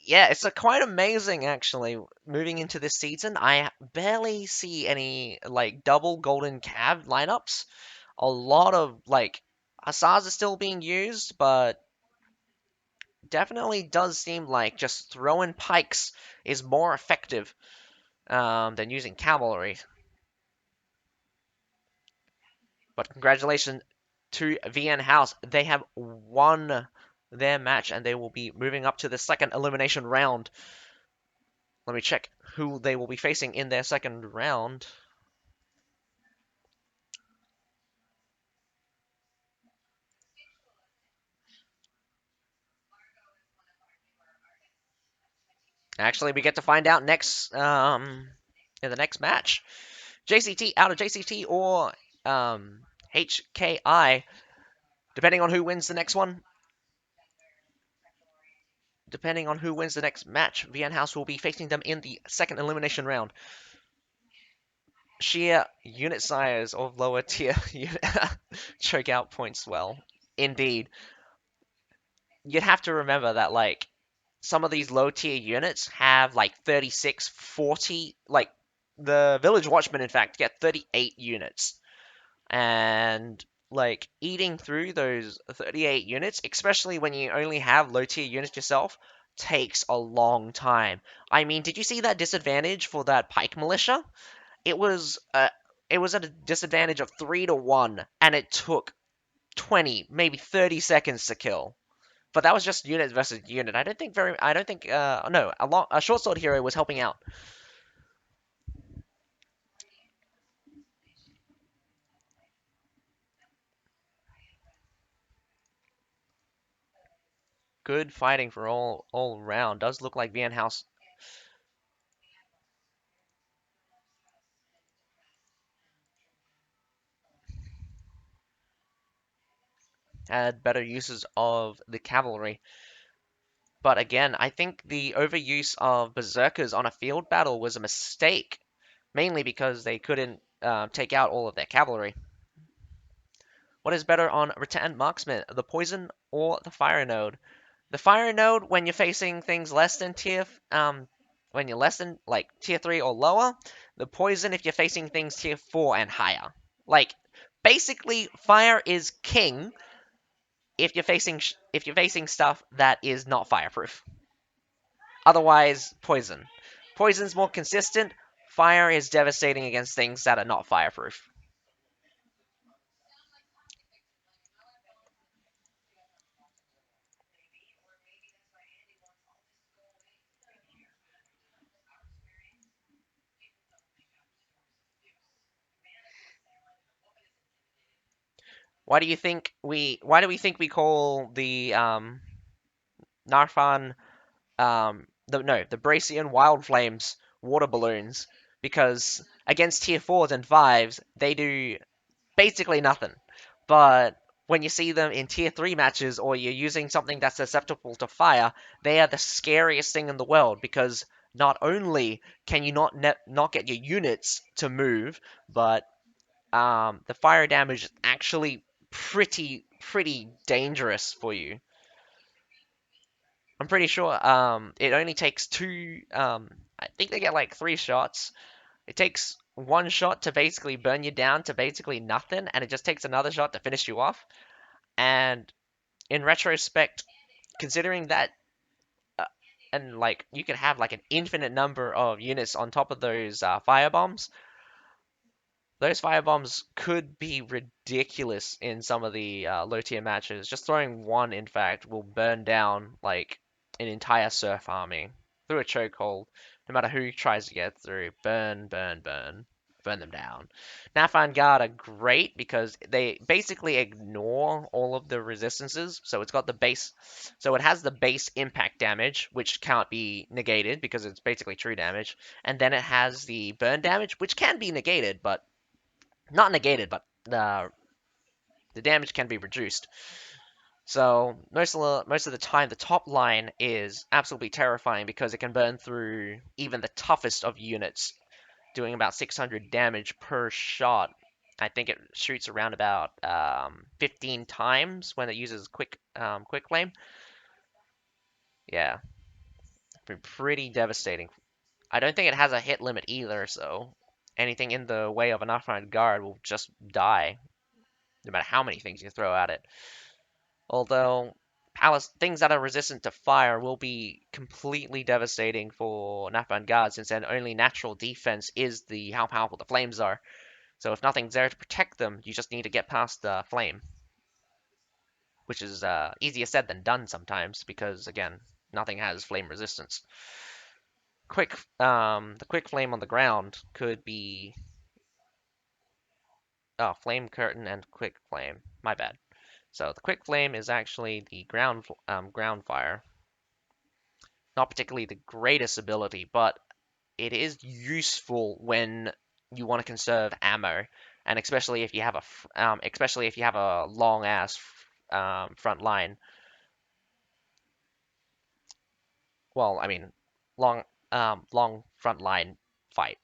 yeah, it's quite amazing actually. Moving into this season, I barely see any like double golden cav lineups. A lot of like Hussars are still being used, but definitely does seem like just throwing pikes is more effective than using cavalry. But congratulations to VNhouse. They have won their match and they will be moving up to the second elimination round. Let me check who they will be facing in their second round. Actually, we get to find out next in the next match. JCT out of JCT or HKI, depending on who wins the next one. Depending on who wins the next match, VNhouse will be facing them in the second elimination round. Sheer unit size of lower tier choke out points well. Indeed. You'd have to remember that, like, some of these low tier units have, like, 36, 40, like, the Village Watchmen, in fact, get 38 units. And, like, eating through those 38 units, especially when you only have low tier units yourself, takes a long time. I mean, did you see that disadvantage for that Pike Militia? It was at a disadvantage of 3 to 1, and it took 20, maybe 30 seconds to kill. But that was just unit versus unit. I don't think no, a short sword hero was helping out. Good fighting for all round. Does look like VNhouse had better uses of the cavalry. But again, I think the overuse of berserkers on a field battle was a mistake, mainly because they couldn't take out all of their cavalry. What is better on Return Marksman, the poison or the fire node? The fire node when you're facing things less than when you're less than like tier 3 or lower. The poison if you're facing things tier 4 and higher. Like basically fire is king if you're facing stuff that is not fireproof. Otherwise, poison. Poison's more consistent. Fire is devastating against things that are not fireproof. Why do we think we call the Narfan the Bracian Wild Flames water balloons? Because against tier 4s and 5s, they do basically nothing. But when you see them in tier 3 matches or you're using something that's susceptible to fire, they are the scariest thing in the world because not only can you not get your units to move, but the fire damage is actually pretty dangerous for you. I'm pretty sure it only takes two I think they get like 3 shots. It takes one shot to basically burn you down to basically nothing, and it just takes another shot to finish you off. And in retrospect, considering that, uh, and like you can have like an infinite number of units on top of those fire bombs, those fire bombs could be ridiculous in some of the low tier matches. Just throwing one, in fact, will burn down like an entire surf army through a chokehold. No matter who tries to get through, burn, burn, burn, burn them down. Nafan Guard are great because they basically ignore all of the resistances. So it's got the base, so it has the base impact damage, which can't be negated because it's basically true damage, and then it has the burn damage, which can be negated, but not negated, but the damage can be reduced. So most of the time, the top line is absolutely terrifying because it can burn through even the toughest of units, doing about 600 damage per shot. I think it shoots around about 15 times when it uses quick flame. Yeah, pretty devastating. I don't think it has a hit limit either, so anything in the way of an offline guard will just die, no matter how many things you throw at it. Although things that are resistant to fire will be completely devastating for Nafan Guard since their only natural defense is how powerful the flames are. So if nothing's there to protect them, you just need to get past the flame, which is easier said than done sometimes because again, nothing has flame resistance. The quick flame on the ground could be flame curtain and quick flame. My bad. So the quick flame is actually the ground fire. Not particularly the greatest ability, but it is useful when you want to conserve ammo, and especially if you have a long ass front line. Well, I mean, long front line fight.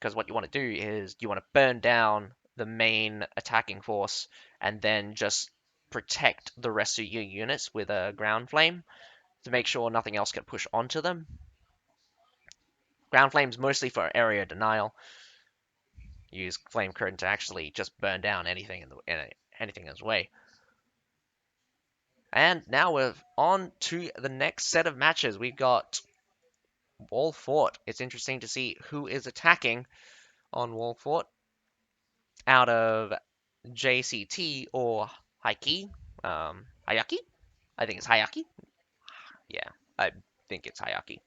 Because what you want to do is you want to burn down the main attacking force and then just protect the rest of your units with a ground flame to make sure nothing else can push onto them. Ground flame's mostly for area denial. Use flame curtain to actually just burn down anything anything in its way. And now we're on to the next set of matches. We've got Wall Fort. It's interesting to see who is attacking on Wall Fort out of JCT or Hyakki. Hyakki? I think it's Hyakki. Yeah, I think it's Hyakki.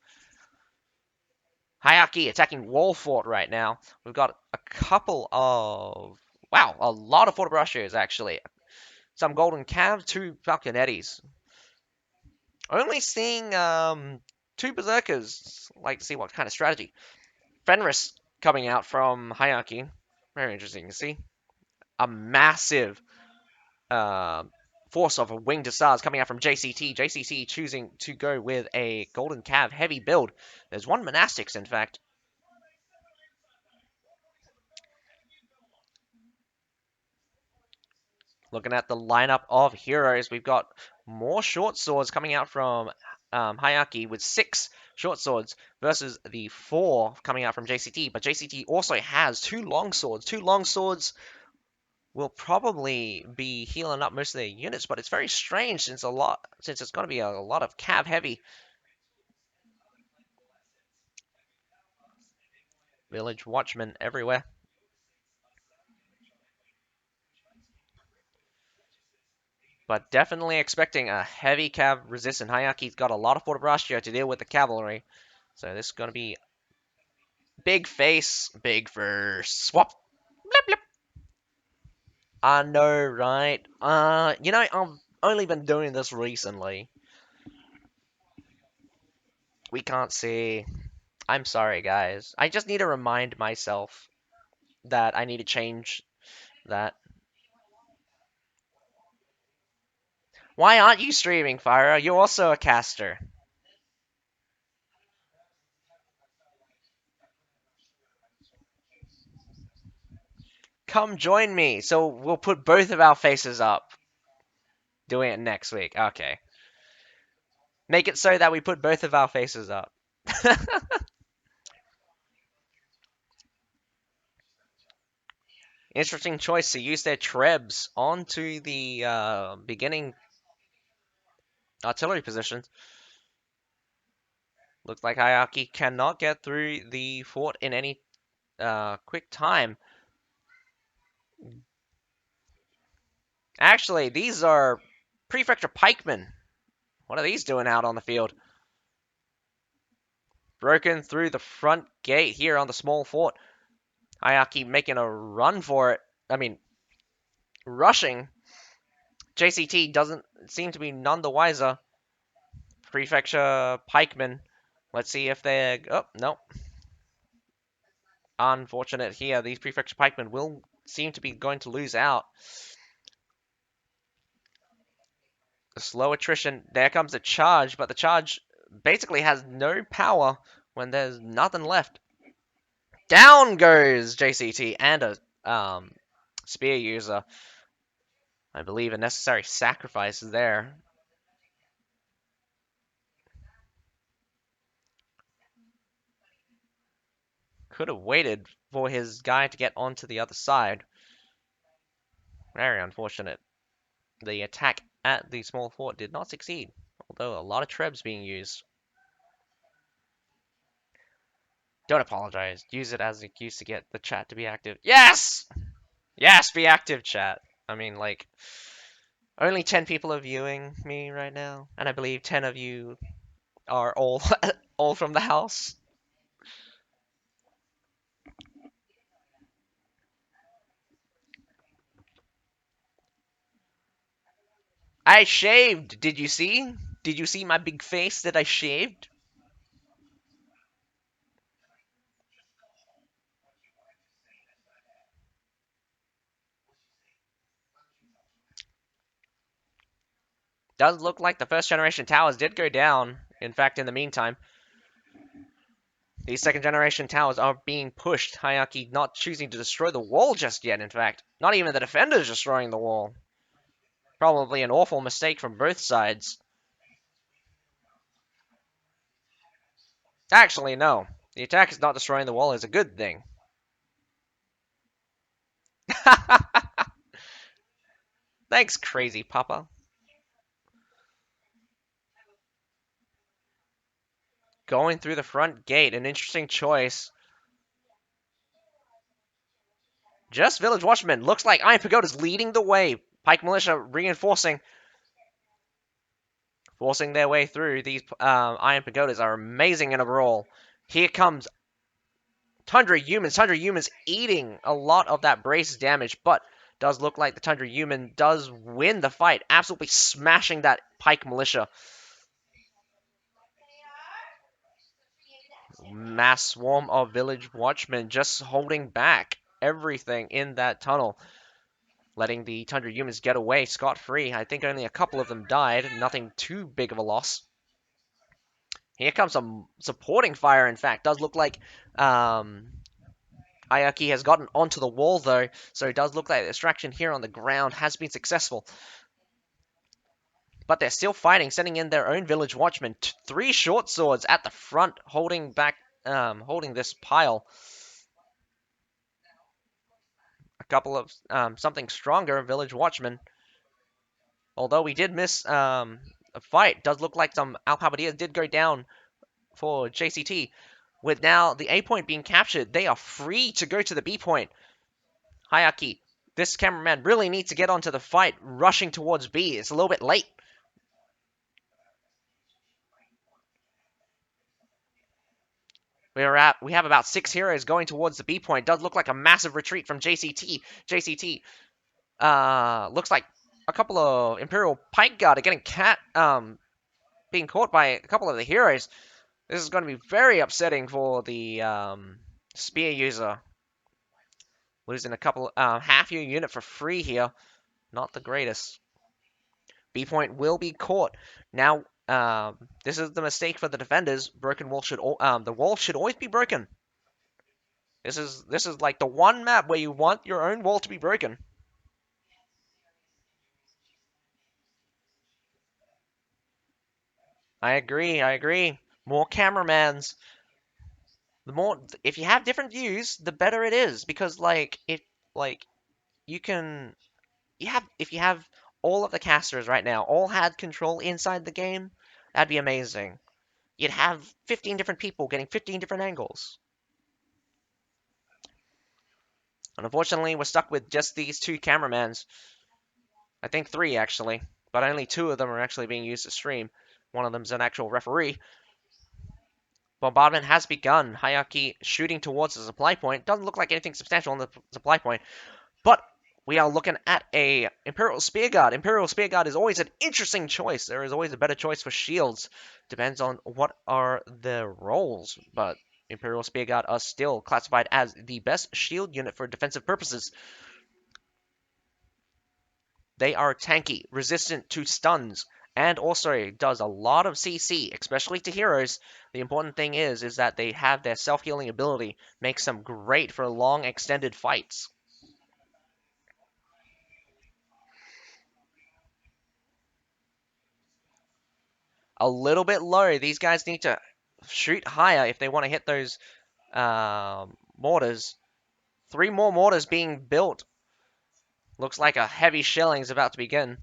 Hyakki attacking Wall Fort right now. We've got a couple of... Wow, a lot of Fort Brushes, actually. Some Golden Cav, 2 Falconettis. Only seeing 2 Berserkers. Like to see what kind of strategy. Fenris coming out from Hyakki. Very interesting to see. A massive force of Winged Stars coming out from JCT. JCT choosing to go with a Golden Cav heavy build. There's 1 Monastics, in fact. Looking at the lineup of heroes, we've got more short swords coming out from Hyakki with 6 short swords versus the 4 coming out from JCT. But JCT also has 2 long swords. 2 long swords will probably be healing up most of their units, but it's very strange since it's going to be a lot of cav heavy. Village watchmen everywhere. But definitely expecting a heavy cav resistant. Hyakki's got a lot of Fortebraccio to deal with the cavalry. So this is going to be big face, big first. Swap. Blip, blip. I know, right? I've only been doing this recently. We can't see. I'm sorry, guys. I just need to remind myself that I need to change that. Why aren't you streaming, Fyra? You're also a caster. Come join me, so we'll put both of our faces up. Doing it next week. Okay. Make it so that we put both of our faces up. Interesting choice to use their trebs onto the beginning artillery positions. Looks like Hyakki cannot get through the fort in any quick time. Actually, these are Prefecture Pikemen. What are these doing out on the field? Broken through the front gate here on the small fort. Hyakki making a run for it. I mean, rushing. JCT doesn't seem to be none the wiser. Prefecture Pikemen. Let's see if they're... Oh, no. Unfortunate here. These Prefecture Pikemen will seem to be going to lose out. The slow attrition. There comes a charge, but the charge basically has no power when there's nothing left. Down goes JCT and a spear user. I believe a necessary sacrifice there. Could have waited for his guy to get onto the other side. Very unfortunate. The attack at the small fort did not succeed, although a lot of trebs being used. Don't apologize. Use it as an excuse to get the chat to be active. Yes! Yes, be active, chat. I mean, like, only 10 people are viewing me right now, and I believe 10 of you are all all from the house. I shaved. Did you see? Did you see my big face that I shaved? Does look like the first generation towers did go down. In fact, in the meantime, these second generation towers are being pushed. Hyakki not choosing to destroy the wall just yet, in fact. Not even the defenders destroying the wall. Probably an awful mistake from both sides. Actually, no. The attack is not destroying the wall is a good thing. Thanks, crazy papa. Going through the front gate, an interesting choice. Just Village Watchman. Looks like Iron Pagoda's leading the way. Pike Militia reinforcing, forcing their way through. These Iron Pagodas are amazing in a brawl. Here comes Tundra Humans eating a lot of that brace damage, but does look like the Tundra Human does win the fight, absolutely smashing that Pike Militia. Mass swarm of village watchmen just holding back everything in that tunnel, letting the Tundra Humans get away scot-free. I think only a couple of them died, nothing too big of a loss. Here comes some supporting fire, in fact. Does look like Hyakki has gotten onto the wall, though, so it does look like the extraction here on the ground has been successful. But they're still fighting, sending in their own village watchmen. 3 short swords at the front, holding back, holding this pile. A couple of something stronger village watchmen. Although we did miss a fight, does look like some Alphabetias did go down for JCT. With now the A point being captured, they are free to go to the B point. Hyakki, this cameraman really needs to get onto the fight, rushing towards B. It's a little bit late. We have about 6 heroes going towards the B point. Does look like a massive retreat from JCT. JCT looks like a couple of Imperial Pike Guard are getting being caught by a couple of the heroes. This is going to be very upsetting for the spear user. Losing a couple half your unit for free here. Not the greatest. B point will be caught. Now, this is the mistake for the defenders. Broken wall should the wall should always be broken. This is like the one map where you want your own wall to be broken. I agree. I agree. More cameramans. The more, if you have different views, the better it is, because like if like you can if you have all of the casters right now all had control inside the game, that'd be amazing. You'd have 15 different people getting 15 different angles. And unfortunately, we're stuck with just these 2 cameramans. I think 3 actually, but only 2 of them are actually being used to stream. One of them's an actual referee. Bombardment has begun. Hyakki shooting towards the supply point. Doesn't look like anything substantial on the supply point, but we are looking at a Imperial Spearguard. Imperial Spearguard is always an interesting choice. There is always a better choice for shields. Depends on what are the roles, but Imperial Spearguard are still classified as the best shield unit for defensive purposes. They are tanky, resistant to stuns, and also does a lot of CC, especially to heroes. The important thing is that they have their self-healing ability, makes them great for long extended fights. A little bit low. These guys need to shoot higher if they want to hit those mortars. 3 more mortars being built. Looks like a heavy shelling is about to begin.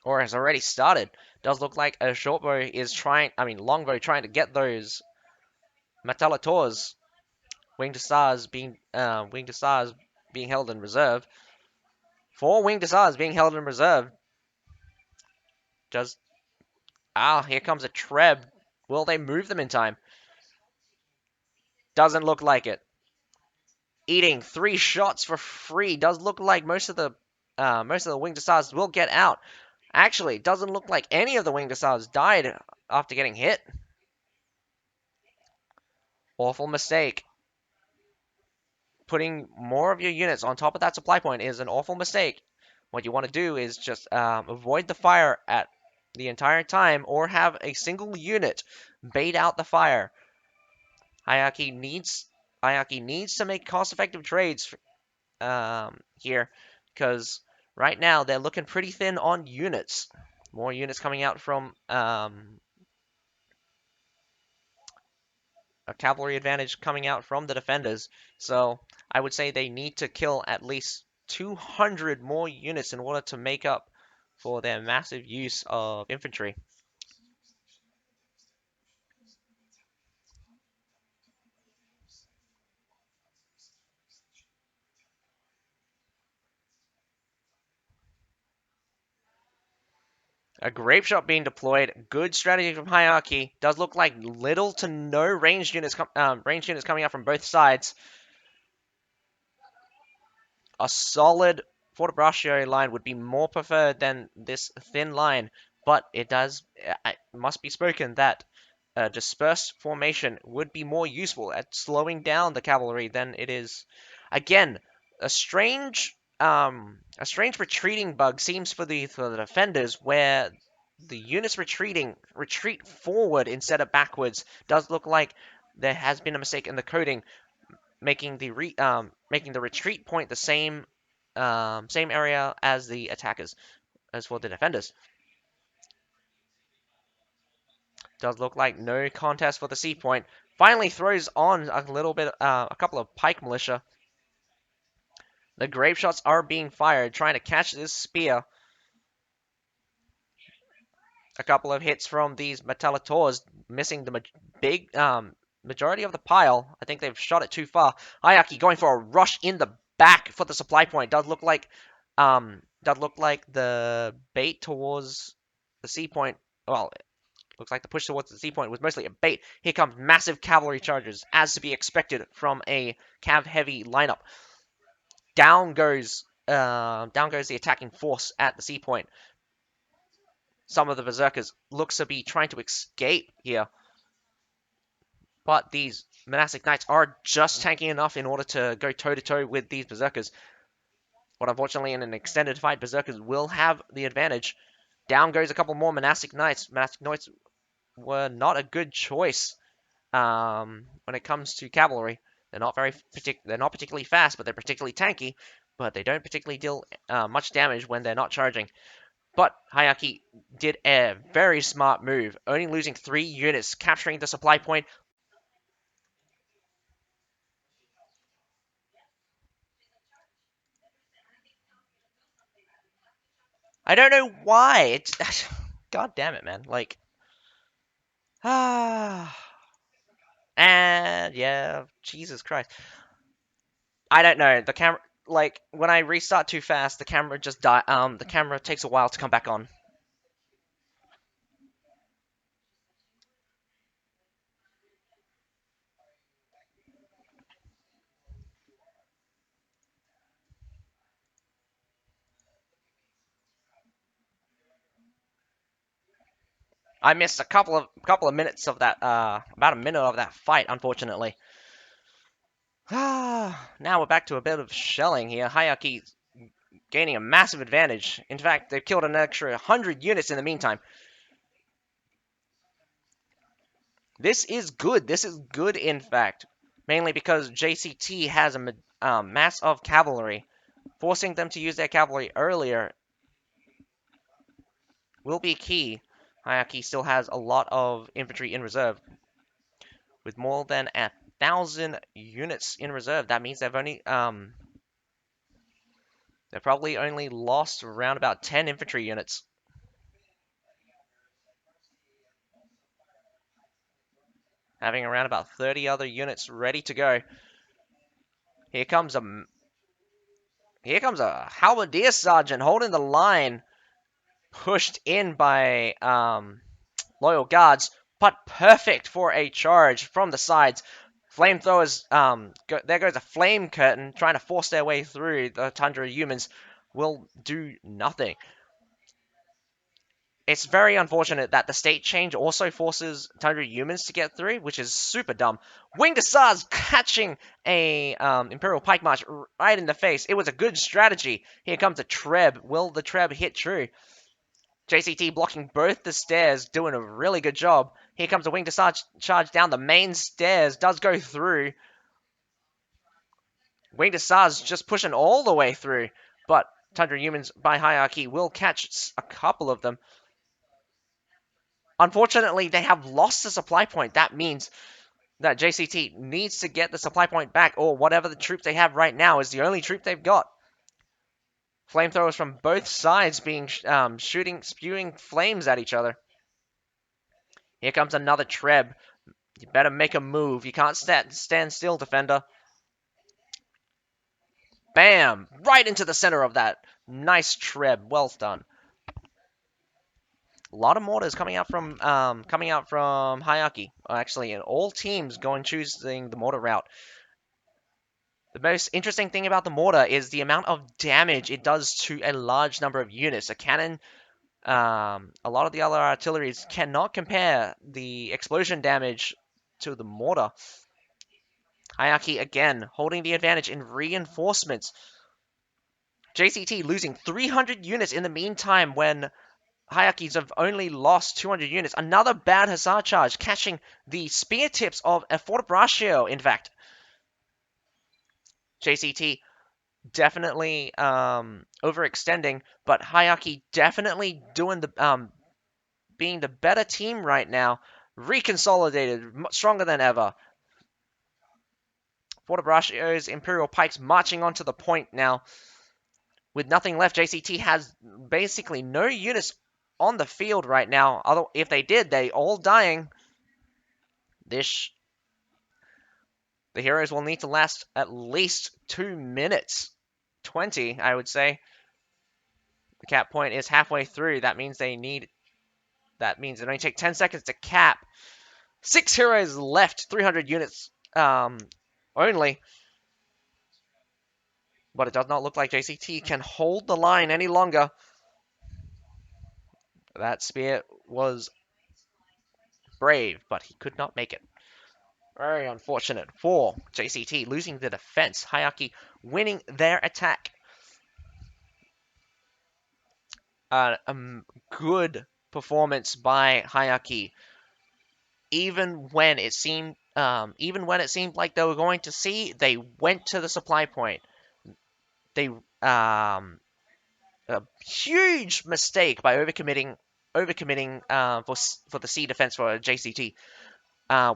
Or has already started. Does look like a shortbow is longbow trying to get those Metallators. Winged Stars being held in reserve. 4 Winged Stars being held in reserve. Just here comes a Treb. Will they move them in time? Doesn't look like it. Eating 3 shots for free. Does look like most of the Winged Stars will get out. Actually, doesn't look like any of the Winged Stars died after getting hit. Awful mistake. Putting more of your units on top of that supply point is an awful mistake. What you want to do is just avoid the fire at the entire time, or have a single unit bait out the fire. Hyakki needs to make cost-effective trades here, because right now they're looking pretty thin on units. More units coming out from a cavalry advantage coming out from the defenders. So I would say they need to kill at least 200 more units in order to make up for their massive use of infantry. A grape shot being deployed. Good strategy from Hyakki. Does look like little to no ranged units coming out from both sides. A solid Forte line would be more preferred than this thin line, but it must be spoken that a dispersed formation would be more useful at slowing down the cavalry than it is. Again, a strange retreating bug seems for the defenders, where the units retreat forward instead of backwards. Does look like there has been a mistake in the coding, making the retreat point the same area as the attackers, as for the defenders. Does look like no contest for the C point. Finally throws on a couple of pike militia. The grape shots are being fired, trying to catch this spear. A couple of hits from these Metallators, missing the big majority of the pile. I think they've shot it too far. Hyakki going for a rush in the back for the supply point. Does look like the bait towards the C point. Well, looks like the push towards the C point was mostly a bait. Here comes massive cavalry charges, as to be expected from a cav-heavy lineup. Down goes the attacking force at the C point. Some of the berserkers looks to be trying to escape here, but these monastic knights are just tanking enough in order to go toe to toe with these berserkers. But unfortunately, in an extended fight, berserkers will have the advantage. Down goes a couple more monastic knights. Monastic knights were not a good choice when it comes to cavalry. They're not particularly fast, but they're particularly tanky. But they don't particularly deal much damage when they're not charging. But Hyakki did a very smart move, only losing 3 units, capturing the supply point. I don't know why. It's God damn it, man. Like, and yeah, Jesus Christ. I don't know. The camera, like, when I restart too fast, the camera just die. The camera takes a while to come back on. I missed a couple of minutes of that. About a minute of that fight, unfortunately. Now we're back to a bit of shelling here. Hyakki gaining a massive advantage. In fact, they've killed an extra 100 units in the meantime. This is good. This is good, in fact. Mainly because JCT has a mass of cavalry. Forcing them to use their cavalry earlier will be key. Hyakki still has a lot of infantry in reserve. With more than 1,000 units in reserve, that means they've probably only lost around about 10 infantry units. Having around about 30 other units ready to go. Here comes a halberdier sergeant holding the line, pushed in by loyal guards, but perfect for a charge from the sides. Flamethrowers, there goes a flame curtain trying to force their way through. The Tundra humans will do nothing. It's very unfortunate that the state change also forces Tundra humans to get through, which is super dumb. Winged Hussars catching a Imperial Pike March right in the face. It was a good strategy. Here comes a Treb. Will the Treb hit true? JCT blocking both the stairs, doing a really good job. Here comes a Winged Hussars charge down the main stairs. Does go through. Winged Hussars just pushing all the way through. But Tundra humans by Hyakki will catch a couple of them. Unfortunately, they have lost the supply point. That means that JCT needs to get the supply point back, or whatever the troops they have right now is the only troop they've got. Flamethrowers from both sides being spewing flames at each other. Here comes another Treb. You better make a move. You can't stand still, defender. Bam! Right into the center of that. Nice Treb. Well done. A lot of mortars coming out from Hyakki. Actually, and all teams going choosing the mortar route. The most interesting thing about the mortar is the amount of damage it does to a large number of units. A cannon, a lot of the other artilleries cannot compare the explosion damage to the mortar. Hyakki again holding the advantage in reinforcements. JCT losing 300 units in the meantime when Hyakki's have only lost 200 units. Another bad Hussar charge, catching the spear tips of a Fortebraccio, in fact. JCT definitely overextending, but Hyakki definitely doing the being the better team right now. Reconsolidated, stronger than ever. Fortebraccio's Imperial Pikes marching onto the point now. With nothing left, JCT has basically no units on the field right now. Although if they did, they all dying. This the heroes will need to last at least 2 minutes. 20, I would say. The cap point is halfway through. That means it only take 10 seconds to cap. 6 heroes left, 300 units only. But it does not look like JCT can hold the line any longer. That spear was brave, but he could not make it. Very unfortunate for JCT, losing the defense. Hyakki winning their attack. Good performance by Hyakki, even when it seemed like they were going to see, they went to the supply point. They a huge mistake by overcommitting for the sea defense for JCT,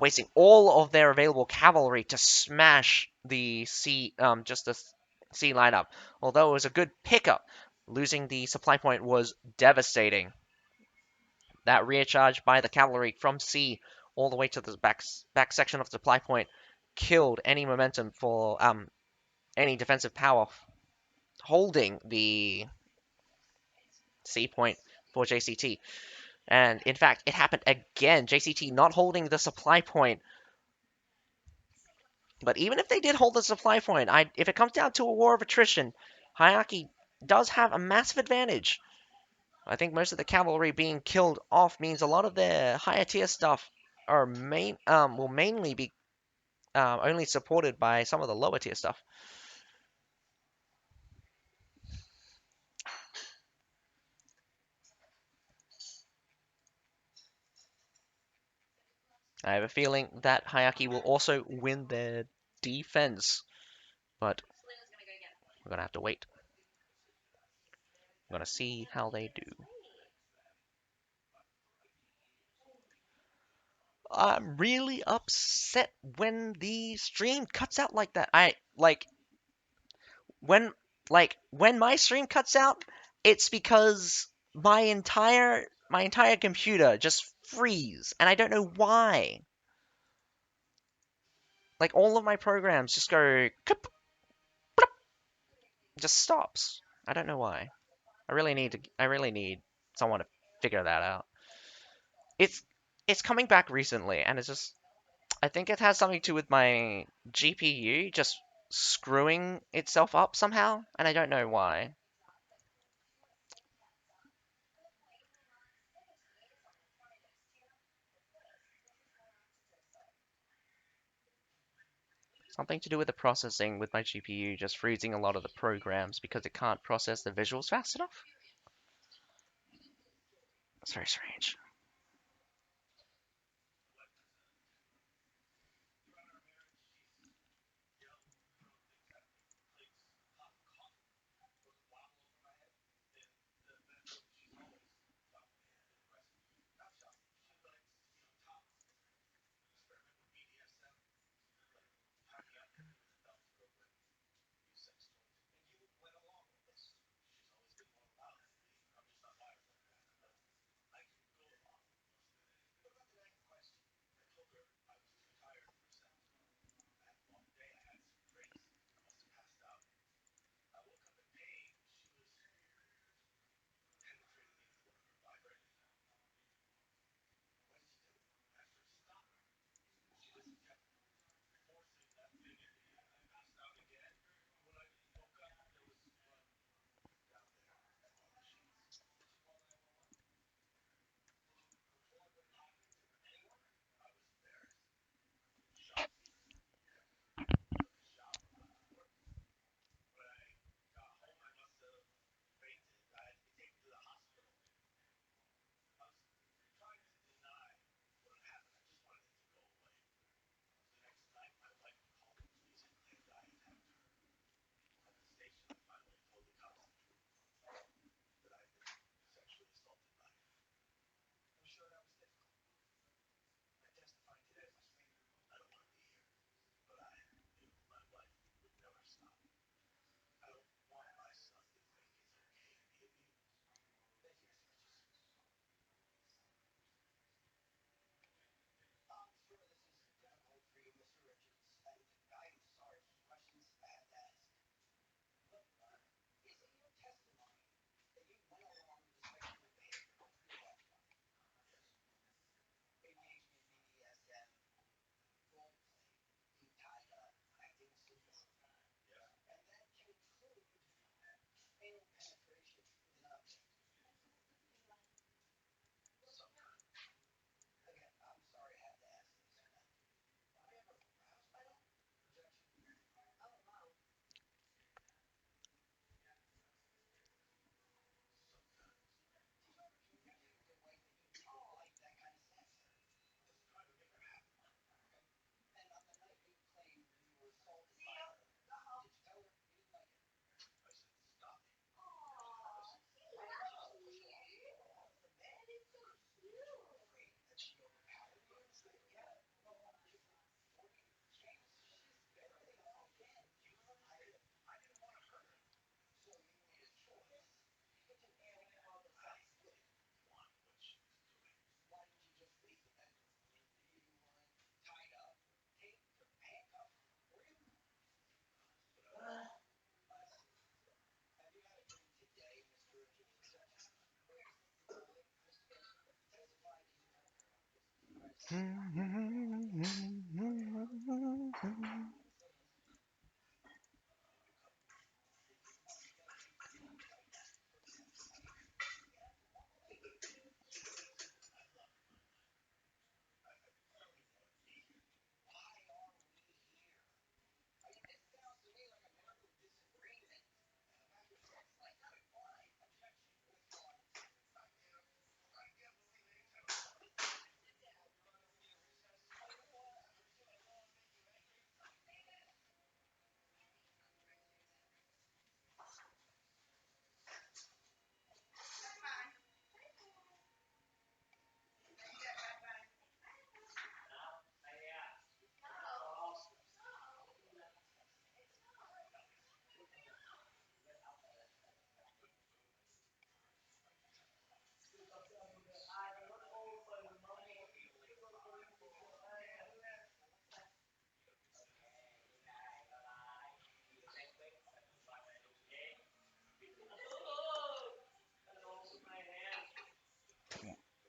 wasting all of their available cavalry to smash the sea lineup. Although it was a good pickup, losing the supply point was devastating. That rear charge by the cavalry from sea all the way to the back section of the supply point killed any momentum for any defensive power holding the sea point for JCT. And in fact, it happened again. JCT not holding the supply point. But even if they did hold the supply point, if it comes down to a war of attrition, Hyakki does have a massive advantage. I think most of the cavalry being killed off means a lot of their higher tier stuff will mainly be only supported by some of the lower tier stuff. I have a feeling that Hyakki will also win their defense, but we're gonna have to wait. We're gonna see how they do. I'm really upset when the stream cuts out like that. I when when my stream cuts out, it's because my entire computer just freeze, and I don't know why. Like all of my programs just go just stops. I don't know why. I really need someone to figure that out. It's it's coming back recently, and it's just I think it has something to do with my GPU just screwing itself up somehow, and I don't know why. Something to do with the processing with my GPU just freezing a lot of the programs because it can't process the visuals fast enough. It's very strange.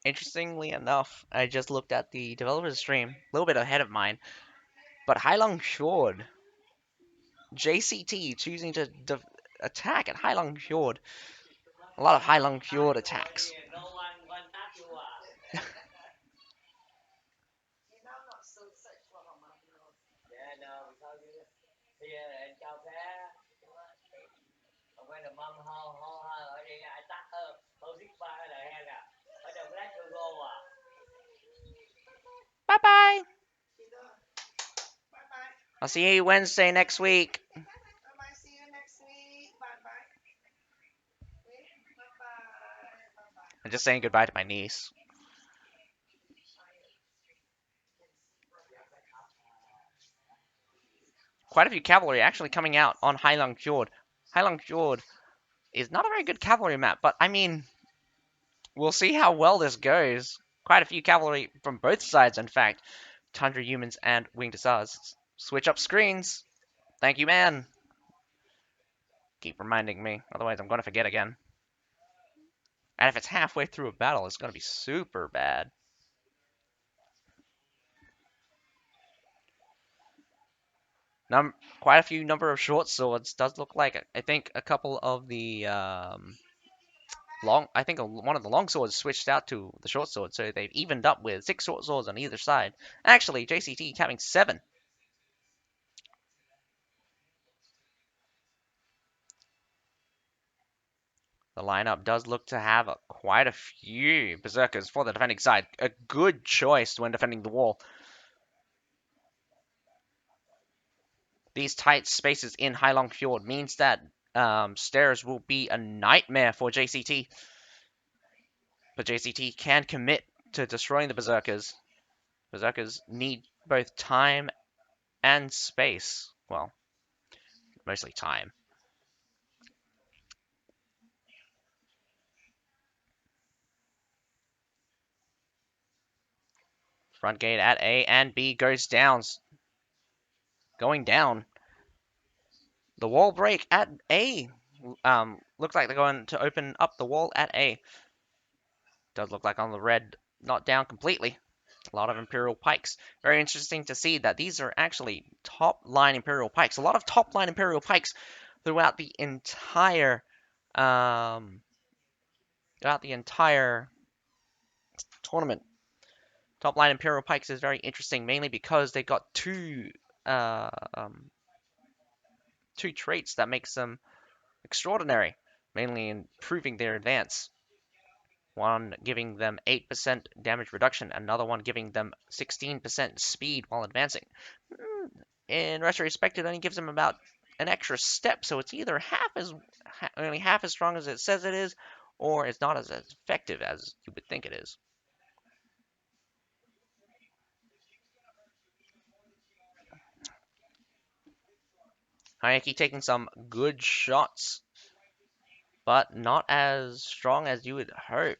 Interestingly enough, I just looked at the developer's stream, a little bit ahead of mine, but Heilong Fjord, JCT choosing to attack at Heilong Fjord. A lot of Heilong Fjord attacks. Bye bye. I'll see you Wednesday next week. I'm just saying goodbye to my niece. Quite a few cavalry actually coming out on Heilong Fjord. Heilong Fjord is not a very good cavalry map, but I mean, we'll see how well this goes. Quite a few cavalry from both sides, in fact. Tundra humans and winged hussars. Switch up screens. Thank you, man. Keep reminding me, otherwise I'm going to forget again. And if it's halfway through a battle, it's going to be super bad. Quite a few number of short swords. Does look like I think a couple of the I think one of the long swords switched out to the short sword, so they've evened up with 6 short swords on either side. Actually, JCT having 7. The lineup does look to have quite a few berserkers for the defending side. A good choice when defending the wall. These tight spaces in Heilong Fjord means that stairs will be a nightmare for JCT. But JCT can commit to destroying the berserkers. Berserkers need both time and space. Well, mostly time. Front gate at A and B goes down. Going down. The wall break at A. Looks like they're going to open up the wall at A. Does look like on the red, not down completely. A lot of Imperial pikes. Very interesting to see that these are actually top line Imperial pikes. A lot of top line Imperial pikes throughout the entire tournament. Top line Imperial pikes is very interesting, mainly because they've got uh, um, two traits that makes them extraordinary, mainly improving their advance. One giving them 8% damage reduction, another one giving them 16% speed while advancing. In retrospect, it only gives them about an extra step, so it's either only half as strong as it says it is, or it's not as effective as you would think it is. Hyakki taking some good shots, but not as strong as you would hope.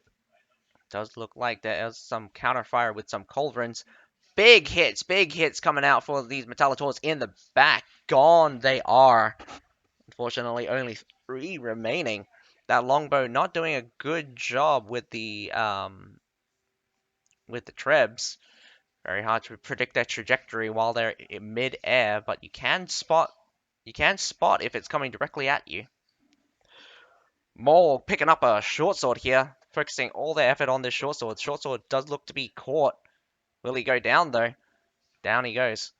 Does look like there's some counterfire with some culverins. Big hits coming out for these Metallators in the back. Gone they are. Unfortunately, only 3 remaining. That longbow not doing a good job with the Trebs. Very hard to predict their trajectory while they're in mid-air, but you can spot if it's coming directly at you. Mole picking up a short sword here, focusing all their effort on this short sword. Short sword does look to be caught. Will he go down though? Down he goes.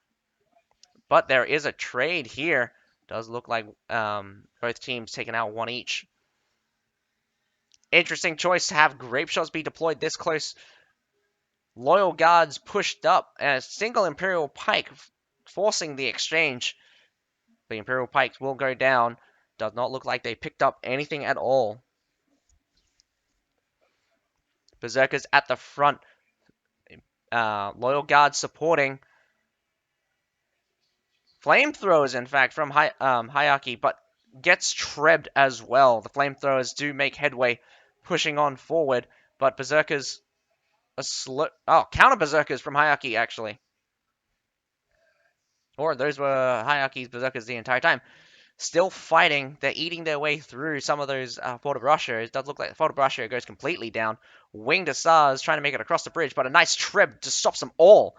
But there is a trade here. Does look like both teams taking out one each. Interesting choice to have grape shots be deployed this close. Loyal guards pushed up, and a single Imperial Pike forcing the exchange. The Imperial Pikes will go down. Does not look like they picked up anything at all. Berserkers at the front. Loyal guards supporting. Flamethrowers, in fact, from Hyakki, but gets trebbed as well. The flamethrowers do make headway, pushing on forward, but Berserkers counter Berserkers from Hyakki, actually. Or those were Hyakki's Berserkers the entire time. Still fighting. They're eating their way through some of those Fort of Russia. It does look like the Fort of Russia goes completely down. Winged Hussars trying to make it across the bridge, but a nice treb just stops them all.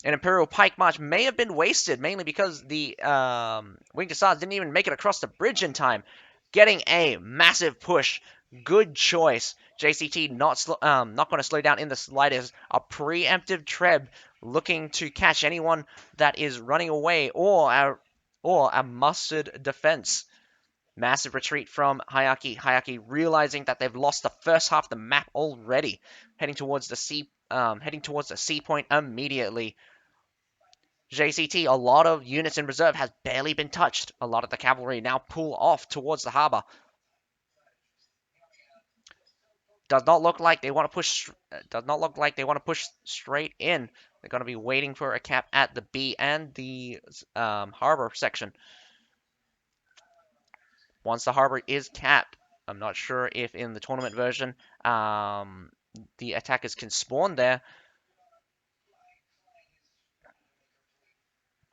An Imperial Pike March may have been wasted, mainly because the Winged Hussars didn't even make it across the bridge in time. Getting a massive push. Good choice. JCT not going to slow down in the slightest. A preemptive treb looking to catch anyone that is running away, or a mustered defense. Massive retreat from Hyakki. Hyakki realizing that they've lost the first half of the map already, heading towards the C point immediately. JCT, a lot of units in reserve has barely been touched. A lot of the cavalry now pull off towards the harbor. Does not look like they want to push. Does not look like they want to push straight in. They're going to be waiting for a cap at the B and the harbor section. Once the harbor is capped, I'm not sure if in the tournament version the attackers can spawn there.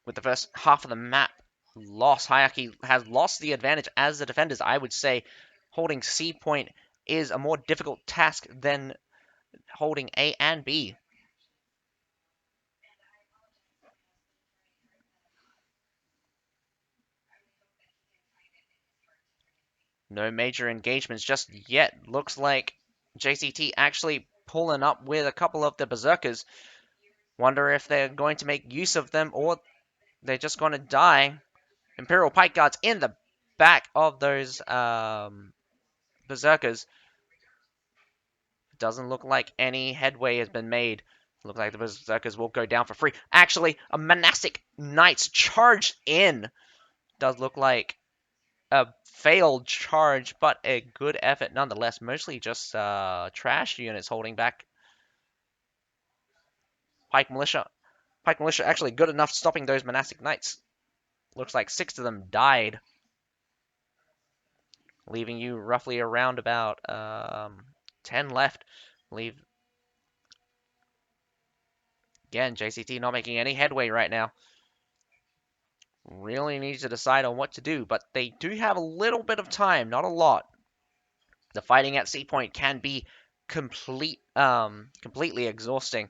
With the first half of the map lost, Hyakki has lost the advantage as the defenders. I would say holding C point is a more difficult task than holding A and B. No major engagements just yet. Looks like JCT actually pulling up with a couple of the Berserkers. Wonder if they're going to make use of them or they're just going to die. Imperial Pike Guards in the back of those Berserkers. Doesn't look like any headway has been made. Looks like the Berserkers will go down for free. Actually, a Monastic Knights charged in. Does look like a failed charge, but a good effort nonetheless. Mostly just trash units holding back. Pike Militia. Pike Militia actually good enough stopping those Monastic Knights. Looks like 6 of them died. Leaving you roughly around about 10 left. Leave. Again, JCT not making any headway right now. Really needs to decide on what to do, but they do have a little bit of time, not a lot. The fighting at C point can be completely exhausting.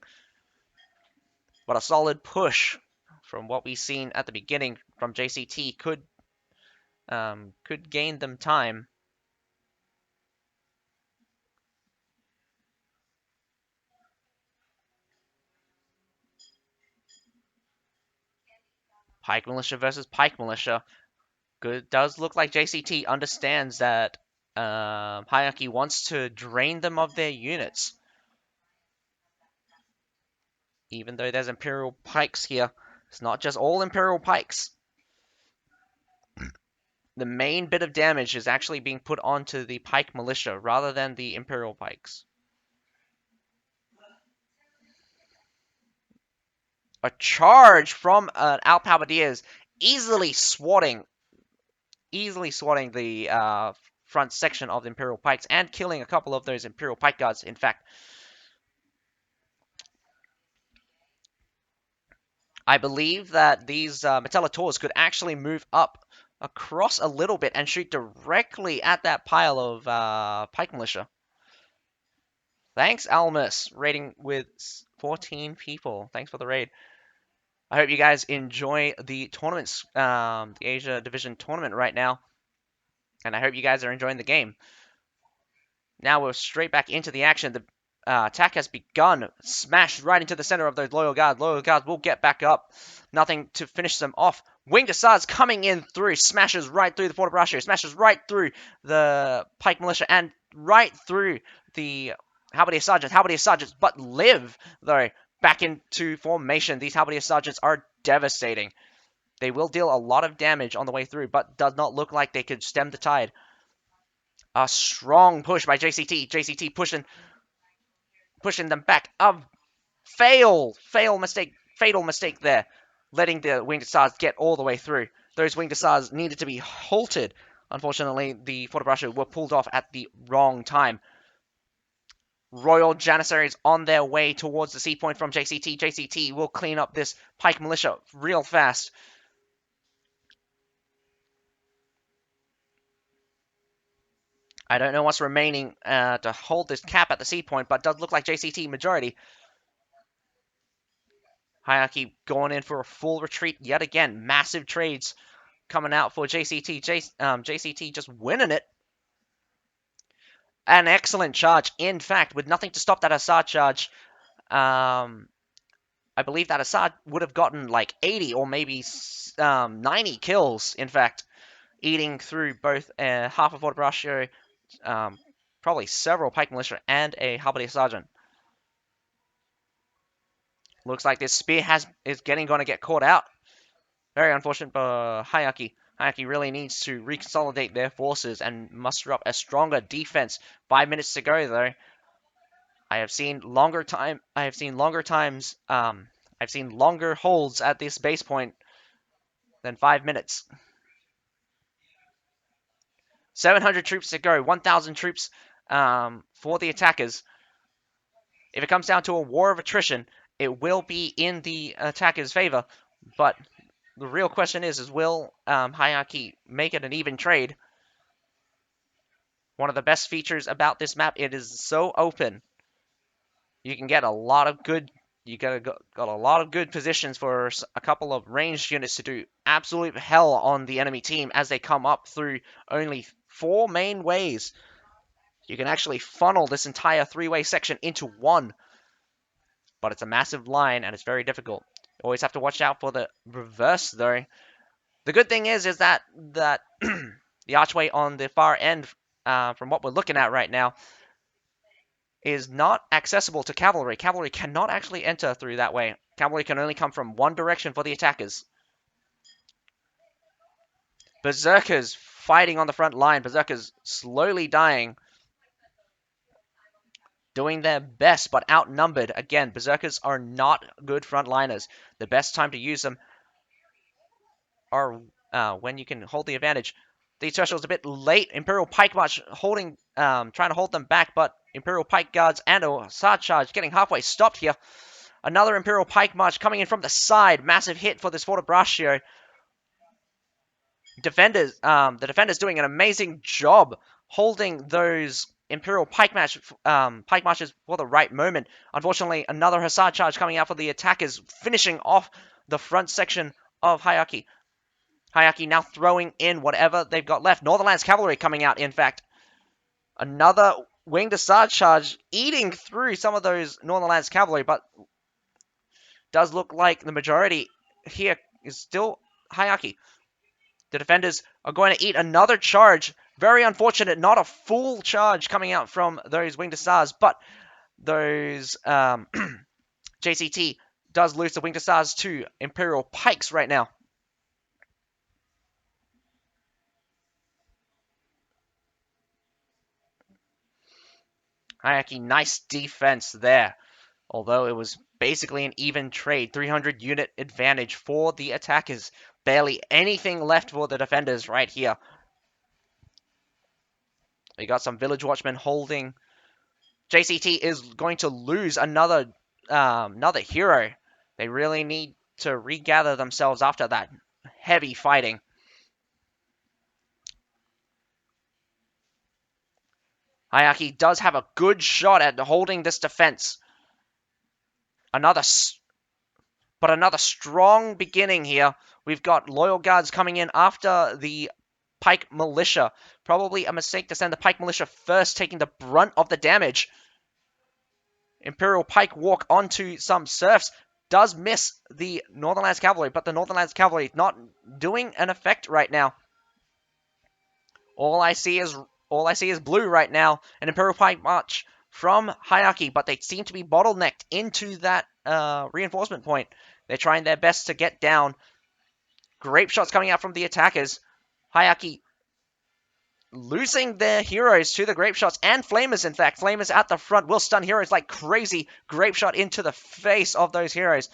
But a solid push from what we've seen at the beginning from JCT could gain them time. Pike Militia versus Pike Militia. Good. Does look like JCT understands that Hyakki wants to drain them of their units. Even though there's Imperial Pikes here, it's not just all Imperial Pikes. The main bit of damage is actually being put onto the Pike Militia rather than the Imperial Pikes. A charge from an Alpaladiers, easily swatting the front section of the Imperial Pikes and killing a couple of those Imperial Pike Guards, in fact. I believe that these Metallators could actually move up across a little bit and shoot directly at that pile of Pike Militia. Thanks, Almus, raiding with 14 people. Thanks for the raid. I hope you guys enjoy the tournaments, the Asia Division tournament right now. And I hope you guys are enjoying the game. Now we're straight back into the action. The attack has begun. Smashed right into the center of those loyal guards. Loyal guards will get back up. Nothing to finish them off. Winged Assads coming in through. Smashes right through the Fort Brascio. Smashes right through the Pike Militia. And right through the Halberdier Sergeants. Halberdier Sergeants, but live, though, back into formation. These Halberdier Sergeants are devastating. They will deal a lot of damage on the way through, but does not look like they could stem the tide. A strong push by JCT. JCT pushing them back. A fatal mistake there. Letting the Winged Assads get all the way through. Those Winged Assads needed to be halted. Unfortunately, the Fort Brascio were pulled off at the wrong time. Royal Janissaries on their way towards the sea point from JCT. JCT will clean up this Pike Militia real fast. I don't know what's remaining to hold this cap at the sea point, but it does look like JCT majority. Hyakki going in for a full retreat yet again. Massive trades coming out for JCT. JCT just winning it. An excellent charge. In fact, with nothing to stop that Assad charge, I believe that Assad would have gotten like 80 or maybe 90 kills, in fact, eating through both half of Fort Brascio, probably several Pike Militia, and a Halberdier Sergeant. Looks like this spear is going to get caught out. Very unfortunate for Hyakki. Hyakki really needs to reconsolidate their forces and muster up a stronger defense. 5 minutes to go, though. I've seen longer holds at this base point than 5 minutes. 700 troops to go. 1,000 troops for the attackers. If it comes down to a war of attrition, it will be in the attackers' favor. But the real question is will Hyakki make it an even trade? One of the best features about this map, it is so open. You can get a lot of good. You got a lot of good positions for a couple of ranged units to do absolute hell on the enemy team as they come up through only 4 main ways. You can actually funnel this entire 3-way section into one. But it's a massive line and it's very difficult. You always have to watch out for the reverse, though. The good thing is that the archway on the far end, from what we're looking at right now, is not accessible to cavalry. Cavalry cannot actually enter through that way. Cavalry can only come from one direction for the attackers. Berserkers fighting on the front line. Berserkers slowly dying. Doing their best, but outnumbered. Again, Berserkers are not good frontliners. The best time to use them are when you can hold the advantage. The Tertial's a bit late. Imperial Pike March trying to hold them back, but Imperial Pike Guards and a Assad charge getting halfway stopped here. Another Imperial Pike March coming in from the side. Massive hit for this Fort Brascio. The defenders doing an amazing job holding those Imperial Pike Marches for the right moment. Unfortunately, another Hussar charge coming out for the attackers, finishing off the front section of Hyakki. Hyakki now throwing in whatever they've got left. Northernlands Cavalry coming out, in fact. Another Winged Assad charge eating through some of those Northernlands Cavalry, but does look like the majority here is still Hyakki. The defenders are going to eat another charge. Very unfortunate, not a full charge coming out from those Winged Assads, but those JCT does lose the Winged Assads to Imperial Pikes right now. Hyakki, nice defense there. Although it was basically an even trade. 300 unit advantage for the attackers. Barely anything left for the defenders right here. We got some Village Watchmen holding. JCT is going to lose another hero. They really need to regather themselves after that heavy fighting. Hyakki does have a good shot at holding this defense. Another, but another strong beginning here. We've got loyal guards coming in after the Pike Militia. Probably a mistake to send the Pike Militia first, taking the brunt of the damage. Imperial Pike walk onto some serfs. Does miss the Northern Lands Cavalry, but the Northern Lands Cavalry not doing an effect right now. All I see is blue right now. An Imperial Pike march from Hyakki, but they seem to be bottlenecked into that reinforcement point. They're trying their best to get down. Grape shots coming out from the attackers. Hyakki losing their heroes to the grape shots and flamers, in fact. Flamers at the front will stun heroes like crazy. Grape shot into the face of those heroes.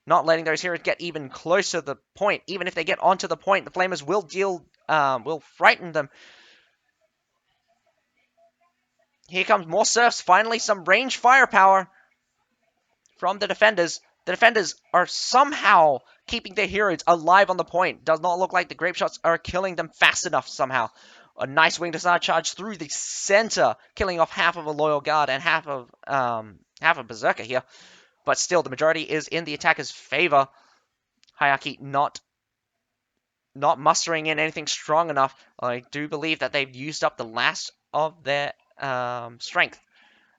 Not letting those heroes get even closer to the point. Even if they get onto the point, the flamers will frighten them. Here comes more serfs. Finally, some range firepower from the defenders. The defenders are somehow keeping their heroes alive on the point. Does not look like the grape shots are killing them fast enough somehow. A nice wing desire charge through the center, killing off half of a loyal guard and half of berserker here. But still, the majority is in the attacker's favor. Hyakki not mustering in anything strong enough. I do believe that they've used up the last of their strength.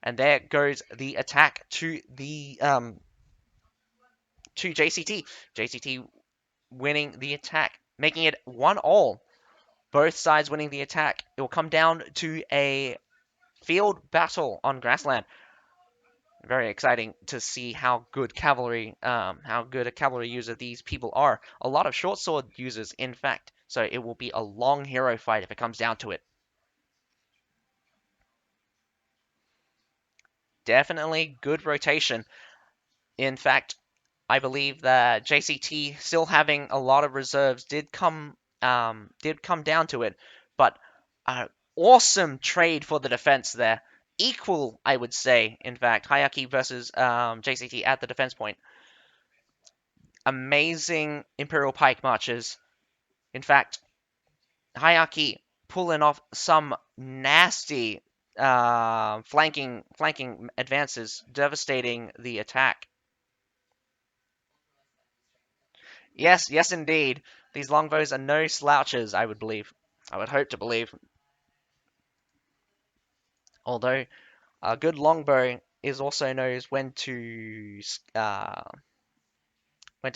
And there goes the attack to the to JCT. JCT winning the attack, making it 1-all. Both sides winning the attack. It will come down to a field battle on grassland. Very exciting to see how good how good a cavalry user these people are. A lot of short sword users, in fact. So it will be a long hero fight if it comes down to it. Definitely good rotation. In fact, I believe that JCT still having a lot of reserves did come down to it, but awesome trade for the defense there. Equal, I would say. In fact, Hyakki versus JCT at the defense point. Amazing Imperial Pike marches. In fact, Hyakki pulling off some nasty flanking advances, devastating the attack. Yes, yes, indeed. These longbows are no slouches, I would believe. I would hope to believe. Although a good longbow is also knows when to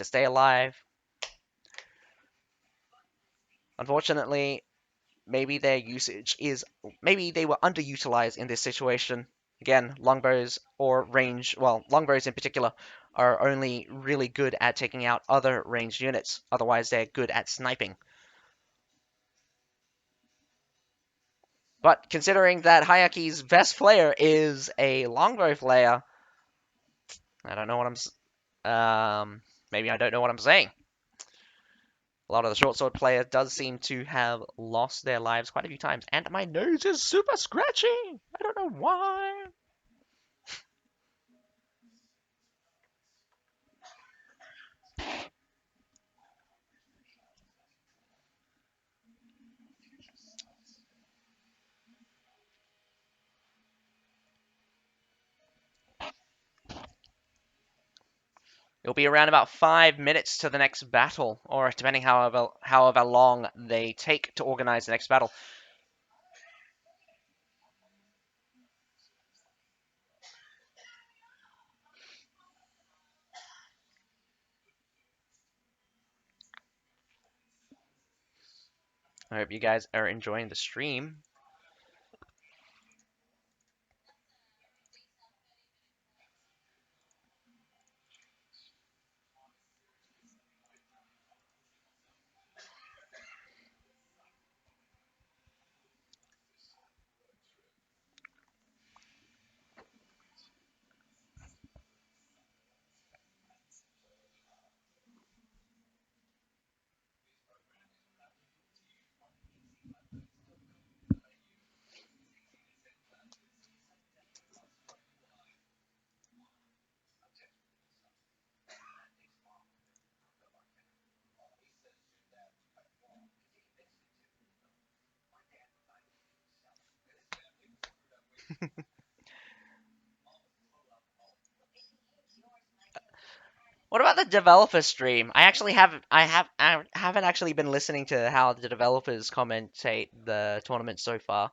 stay alive. Unfortunately, maybe they were underutilized in this situation. Again, longbows or range, well, longbows in particular are only really good at taking out other ranged units. Otherwise, they're good at sniping. But considering that Hyakki's best player is a longbow player, I don't know what maybe I don't know what I'm saying. A lot of the short sword players does seem to have lost their lives quite a few times, and my nose is super scratchy. I don't know why. It'll be around about 5 minutes to the next battle, or depending however long they take to organize the next battle. I hope you guys are enjoying the stream. What about the developer stream? I haven't actually been listening to how the developers commentate the tournament so far.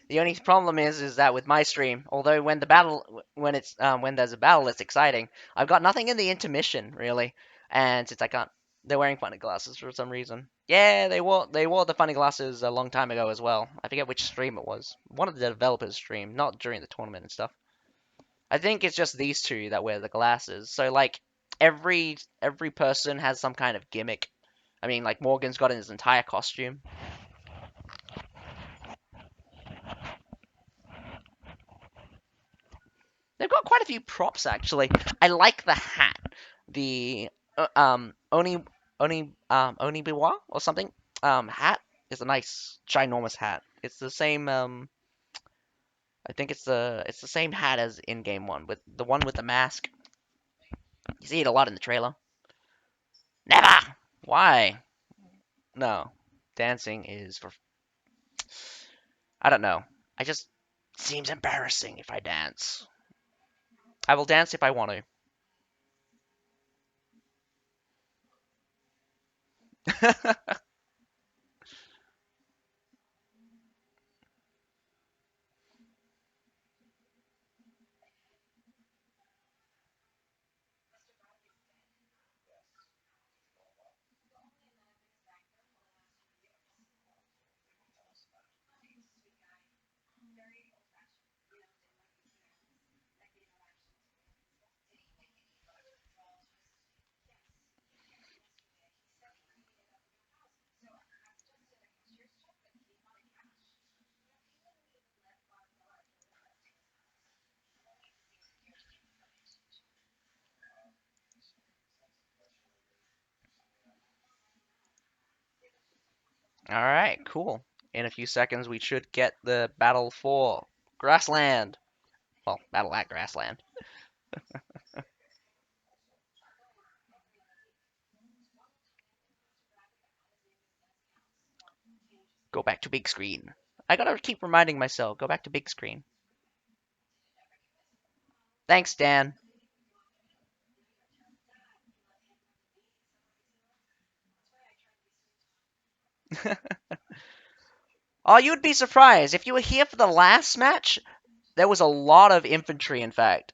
The only problem is that with my stream, although when there's a battle, it's exciting. I've got nothing in the intermission really, and since I can't, they're wearing funny glasses for some reason. Yeah, they wore the funny glasses a long time ago as well. I forget which stream it was. One of the developers' stream, not during the tournament and stuff. I think it's just these two that wear the glasses. So like every person has some kind of gimmick. I mean, like Morgan's got his entire costume. They've got quite a few props actually. I like the hat. The Onibiwa or something hat is a nice ginormous hat. It's the same I think it's the same hat as in game one with the one with the mask. You see it a lot in the trailer. Never. Why? No. Dancing is for I don't know. I just seems embarrassing if I dance. I will dance if I want to. Alright, cool. In a few seconds, we should get the battle for Grassland. Well, battle at Grassland. Go back to big screen. I gotta keep reminding myself, go back to big screen. Thanks, Dan. Oh, you would be surprised. If you were here for the last match, there was a lot of infantry, in fact.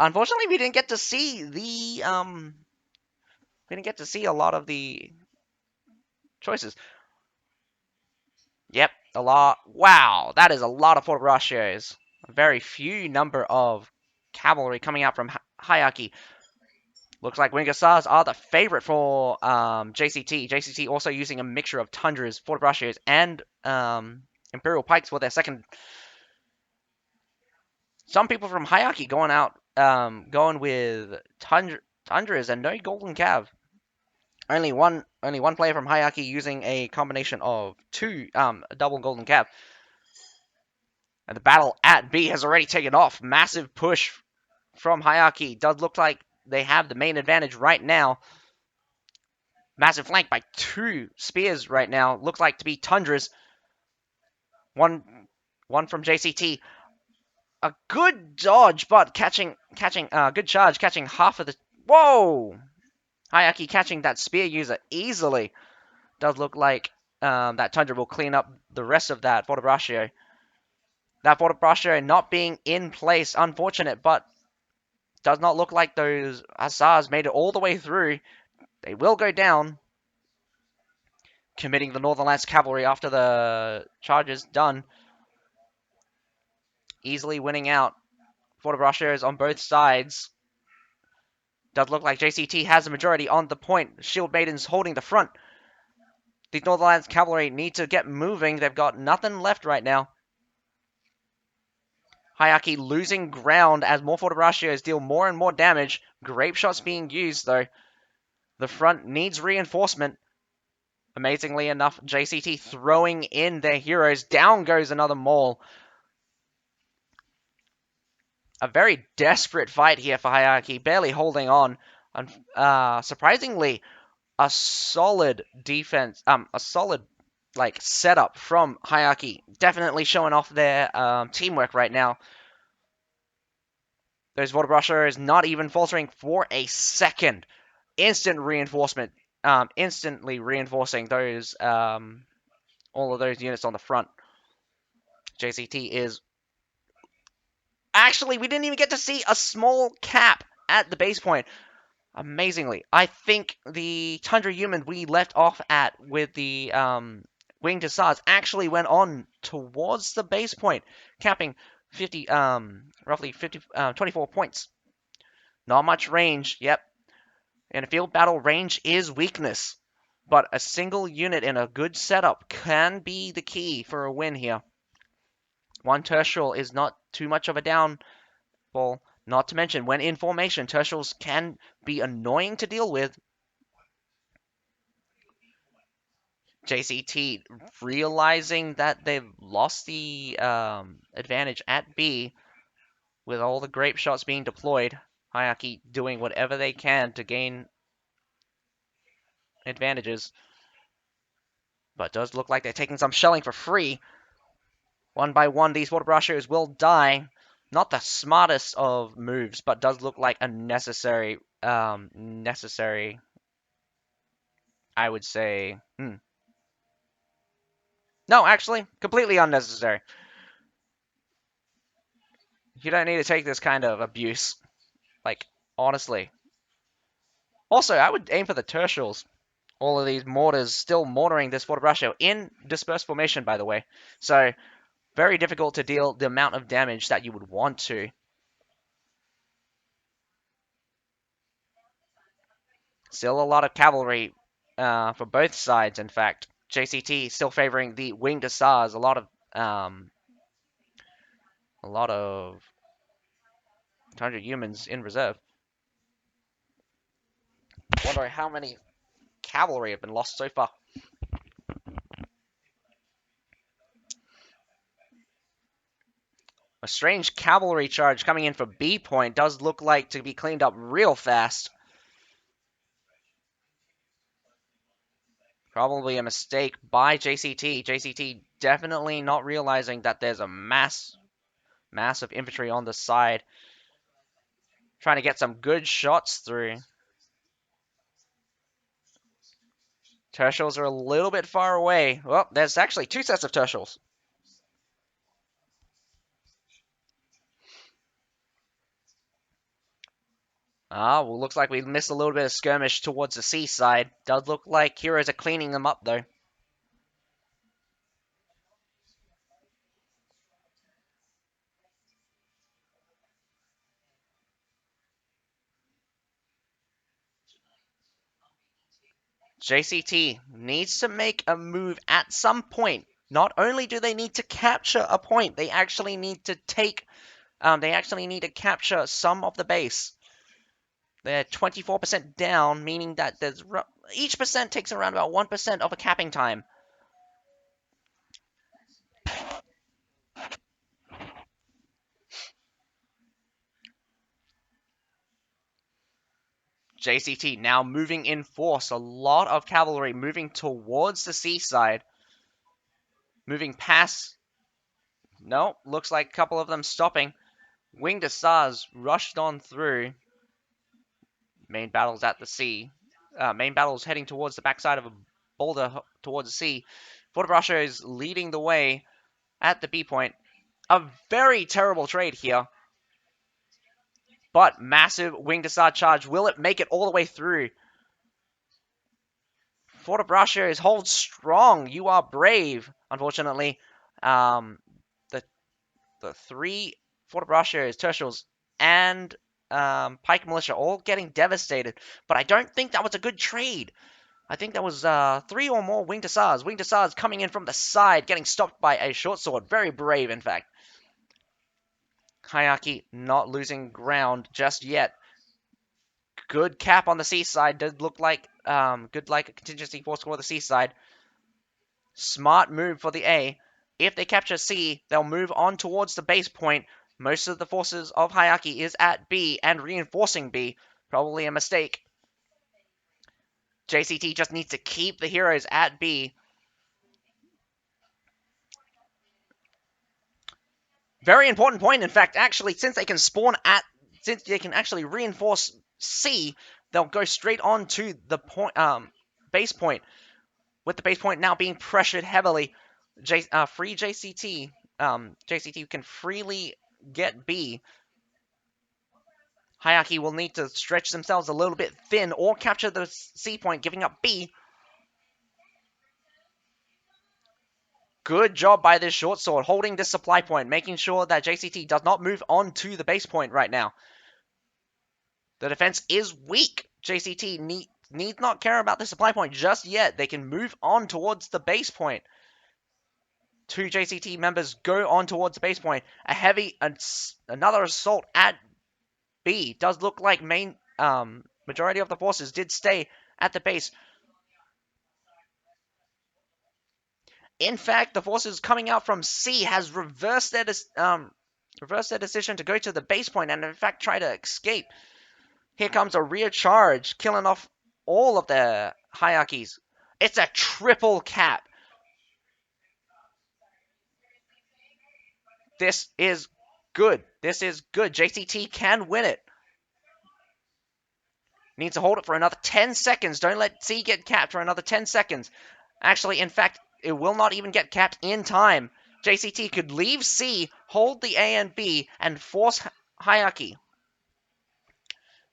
Unfortunately, we didn't get to see we didn't get to see a lot of the choices. Yep, a lot. Wow, that is a lot of Fort Ratios. A very few number of cavalry coming out from Hyakki. Looks like Wingasars are the favorite for JCT. JCT also using a mixture of Tundras, Fort Ratios, and Imperial Pikes for their second. Some people from Hyakki going out, going with Tundras and no Golden Cav. Only one player from Hyakki using a combination of two double Golden Cav. And the battle at B has already taken off. Massive push from Hyakki. Does look like they have the main advantage right now. Massive flank by two spears right now. Looks like to be Tundras. One from JCT. A good dodge, but catching good charge, catching half of the. Whoa! Hyakki catching that spear user easily. Does look like that Tundra will clean up the rest of that Fortebraccio. That Fortebraccio not being in place, unfortunate, but does not look like those Hussars made it all the way through. They will go down, committing the Northern Lance Cavalry after the charge is done. Easily winning out. Fortebraccio is on both sides. Does look like JCT has the majority on the point. Shield Maidens holding the front. The Northern Lance Cavalry need to get moving. They've got nothing left right now. Hyakki losing ground as more Fortebraccios deal more and more damage. Grape shots being used though. The front needs reinforcement. Amazingly enough, JCT throwing in their heroes. Down goes another Maul. A very desperate fight here for Hyakki, barely holding on. And surprisingly, a solid defense, a solid like setup from Hyakki. Definitely showing off their teamwork right now. Those Water Brusher is not even faltering for a second. Instant reinforcement, instantly reinforcing those all of those units on the front. JCT is actually we didn't even get to see a small cap at the base point. Amazingly, I think the Tundra Human we left off at with the Winged Hussars actually went on towards the base point, capping 50, roughly 50, 24 points. Not much range, yep. In a field battle, range is weakness, but a single unit in a good setup can be the key for a win here. One tertial is not too much of a downfall. Not to mention, when in formation, tertials can be annoying to deal with. JCT realizing that they've lost the advantage at B with all the grape shots being deployed. Hyakki doing whatever they can to gain advantages. But it does look like they're taking some shelling for free. One by one, these water brushers will die. Not the smartest of moves, but does look like a necessary, I would say. No, actually, completely unnecessary. You don't need to take this kind of abuse. Like, honestly. Also, I would aim for the tertials. All of these mortars still mortaring this water brusher in dispersed formation, by the way. So, very difficult to deal the amount of damage that you would want to. Still a lot of cavalry for both sides, in fact. JCT still favoring the winged hussars. A lot of 100 humans in reserve. Wondering how many cavalry have been lost so far. A strange cavalry charge coming in for B point does look like to be cleaned up real fast. Probably a mistake by JCT. JCT definitely not realizing that there's a mass of infantry on the side. Trying to get some good shots through. Tertials are a little bit far away. Well, there's actually two sets of tertials. Well, looks like we missed a little bit of skirmish towards the seaside. Does look like heroes are cleaning them up, though. JCT needs to make a move at some point. Not only do they need to capture a point, they actually need to capture some of the base. They're 24% down, meaning that each percent takes around about 1% of a capping time. JCT now moving in force. A lot of cavalry moving towards the seaside. Moving past. No, looks like a couple of them stopping. Winged Hussars rushed on through. Main battles at the sea. Main battles heading towards the backside of a boulder towards the sea. Fortebrasher is leading the way at the B point. A very terrible trade here. But massive Winged Hussar charge. Will it make it all the way through? Fortebrasher is hold strong. You are brave. Unfortunately, the three Fortebrashers, Tertials, and Pike Militia all getting devastated. But I don't think that was a good trade. I think that was three or more Winged Hussars. Winged Hussars coming in from the side, getting stopped by a short sword. Very brave, in fact. Hyakki not losing ground just yet. Good cap on the seaside. Did look like good like a contingency force for the seaside. Smart move for the A. If they capture C, they'll move on towards the base point. Most of the forces of Hyakki is at B and reinforcing B. Probably a mistake. JCT just needs to keep the heroes at B. Very important point, in fact, actually, since they can actually reinforce C, they'll go straight on to the base point. With the base point now being pressured heavily, free JCT, JCT can freely get B. Hyakki will need to stretch themselves a little bit thin or capture the C point, giving up B. Good job by this short sword, holding this supply point, making sure that JCT does not move on to the base point right now. The defense is weak. JCT need not care about the supply point just yet. They can move on towards the base point. Two JCT members go on towards the base point. Another assault at B. Does look like majority of the forces did stay at the base. In fact, the forces coming out from C has reversed their decision to go to the base point and in fact try to escape. Here comes a rear charge, killing off all of the Hyakkis. It's a triple cap. This is good. This is good. JCT can win it. Needs to hold it for another 10 seconds. Don't let C get capped for another 10 seconds. Actually, in fact, it will not even get capped in time. JCT could leave C, hold the A and B, and force Hyakki.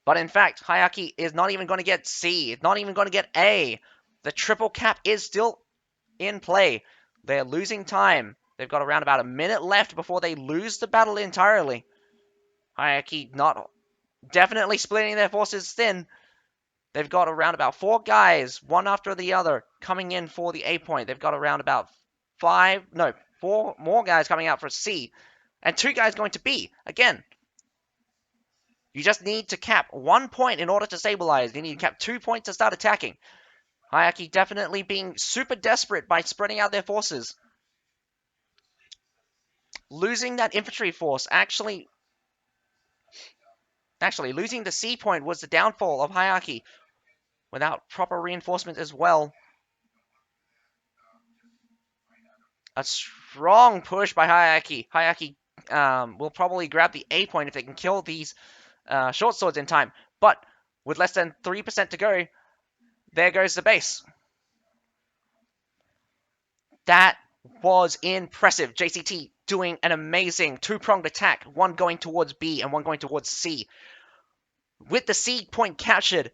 But in fact, Hyakki is not even going to get C. It's not even going to get A. The triple cap is still in play. They're losing time. They've got around about a minute left before they lose the battle entirely. Hyakki not definitely splitting their forces thin. They've got around about 4 guys, one after the other, coming in for the A point. They've got around about 4 more guys coming out for C, and 2 guys going to B. Again, you just need to cap 1 point in order to stabilize. You need to cap 2 points to start attacking. Hyakki definitely being super desperate by spreading out their forces. Losing that infantry force, actually losing the C point was the downfall of Hyakki. Without proper reinforcement as well. A strong push by Hyakki. Hyakki will probably grab the A point if they can kill these short swords in time. But with less than 3% to go, there goes the base. That was impressive. JCT doing an amazing 2-pronged attack, one going towards B and one going towards C. With the C point captured,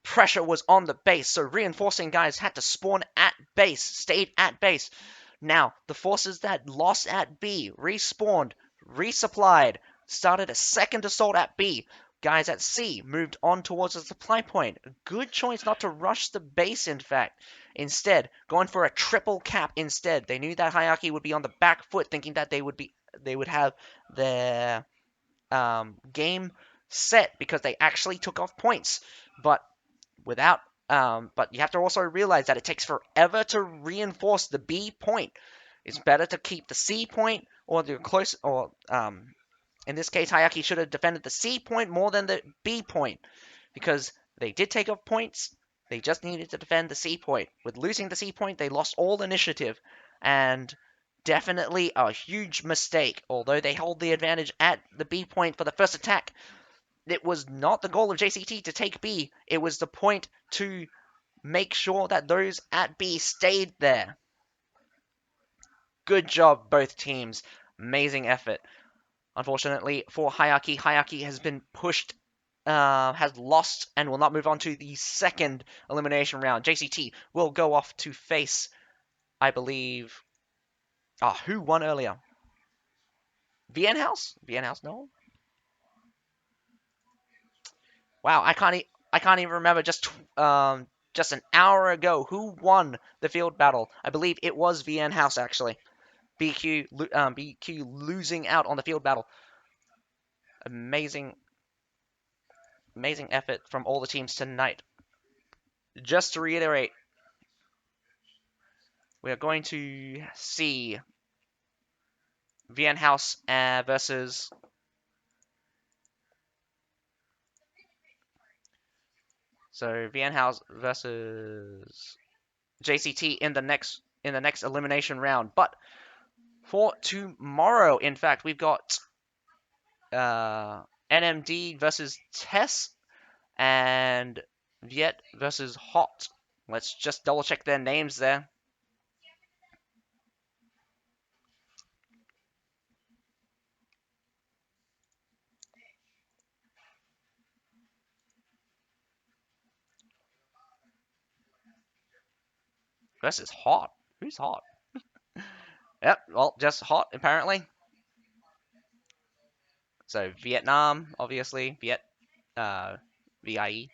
pressure was on the base, so reinforcing guys had to spawn at base, stayed at base. Now, the forces that lost at B respawned, resupplied, started a second assault at B. Guys at C moved on towards the supply point. A good choice not to rush the base, in fact. Instead, going for a triple cap instead. They knew that Hyakki would be on the back foot, thinking that they would have their game set because they actually took off points. But you have to also realize that it takes forever to reinforce the B point. It's better to keep the C point or the close, or in this case, Hyakki should have defended the C point more than the B point because they did take off points. They just needed to defend the C point. With losing the C point, they lost all initiative, and definitely a huge mistake. Although they hold the advantage at the B point for the first attack, it was not the goal of JCT to take B. It was the point to make sure that those at B stayed there. Good job, both teams. Amazing effort. Unfortunately for Hyakki, Hyakki has been pushed, has lost, and will not move on to the second elimination round. JCT will go off to face, I believe... who won earlier? VNhouse? VNhouse, no? Wow, I can't even remember just an hour ago who won the field battle. I believe it was VNhouse actually. BQ losing out on the field battle. Amazing effort from all the teams tonight. Just to reiterate, we are going to see VNhouse versus VNhouse versus JCT in the next elimination round. But for tomorrow, in fact, we've got NMD versus Tess and Viet versus Hot. Let's just double check their names there. Versus Hot. Who's Hot? Yep, well, just Hot apparently. So Vietnam, obviously. VIE.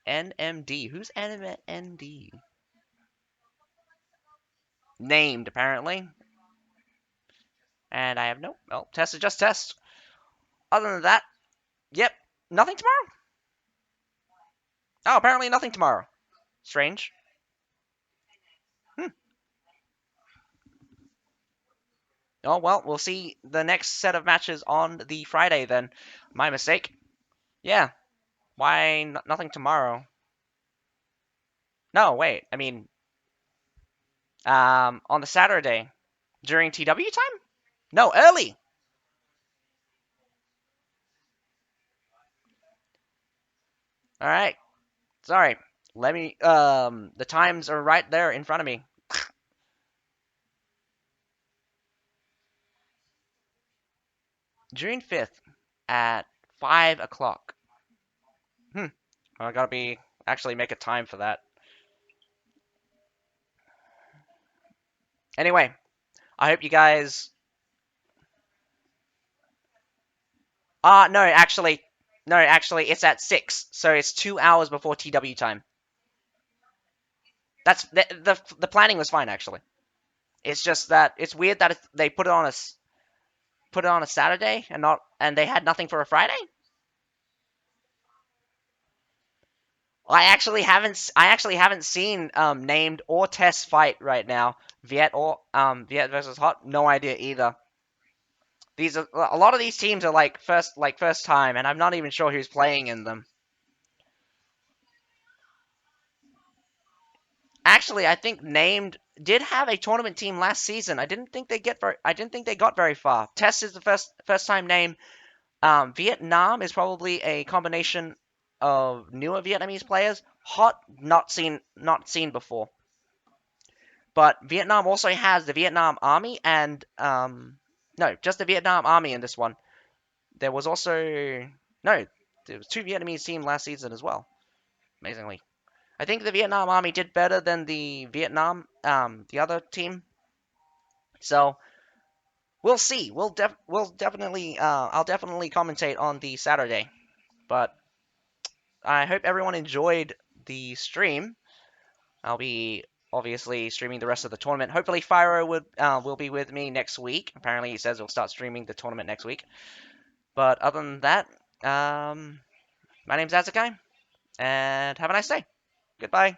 NMD. Who's NMD? Named, apparently. And I have no. Well, test is just test. Other than that, yep, nothing tomorrow. Oh, apparently nothing tomorrow. Strange. Hmm. Oh, well, we'll see the next set of matches on the Friday then. My mistake. Yeah. Why nothing tomorrow? No, wait. I mean, on the Saturday during TW time? No, early. All right. Sorry. Let me. The times are right there in front of me. June 5th at 5 o'clock. I gotta actually make a time for that. Anyway, I hope you guys. No, actually, it's at 6, so it's 2 hours before TW time. That's the planning was fine actually. It's just that it's weird that they put it on a Saturday and they had nothing for a Friday. I actually haven't seen named or test fight right now. Viet versus Hot. No idea either. These are a lot of these teams are first time, and I'm not even sure who's playing in them. Actually, I think named did have a tournament team last season. I didn't think they got very far. Test is the first time name. Vietnam is probably a combination of newer Vietnamese players. Hot, not seen before. But Vietnam also has the Vietnam Army and no, just the Vietnam Army in this one. There was also no, there was two Vietnamese team last season as well. Amazingly, I think the Vietnam Army did better than the other team. So we'll see. We'll definitely I'll definitely commentate on the Saturday. But I hope everyone enjoyed the stream. I'll be obviously streaming the rest of the tournament. Hopefully, Fyro will be with me next week. Apparently, he says he'll start streaming the tournament next week. But other than that, my name's Azakai, and have a nice day. Goodbye.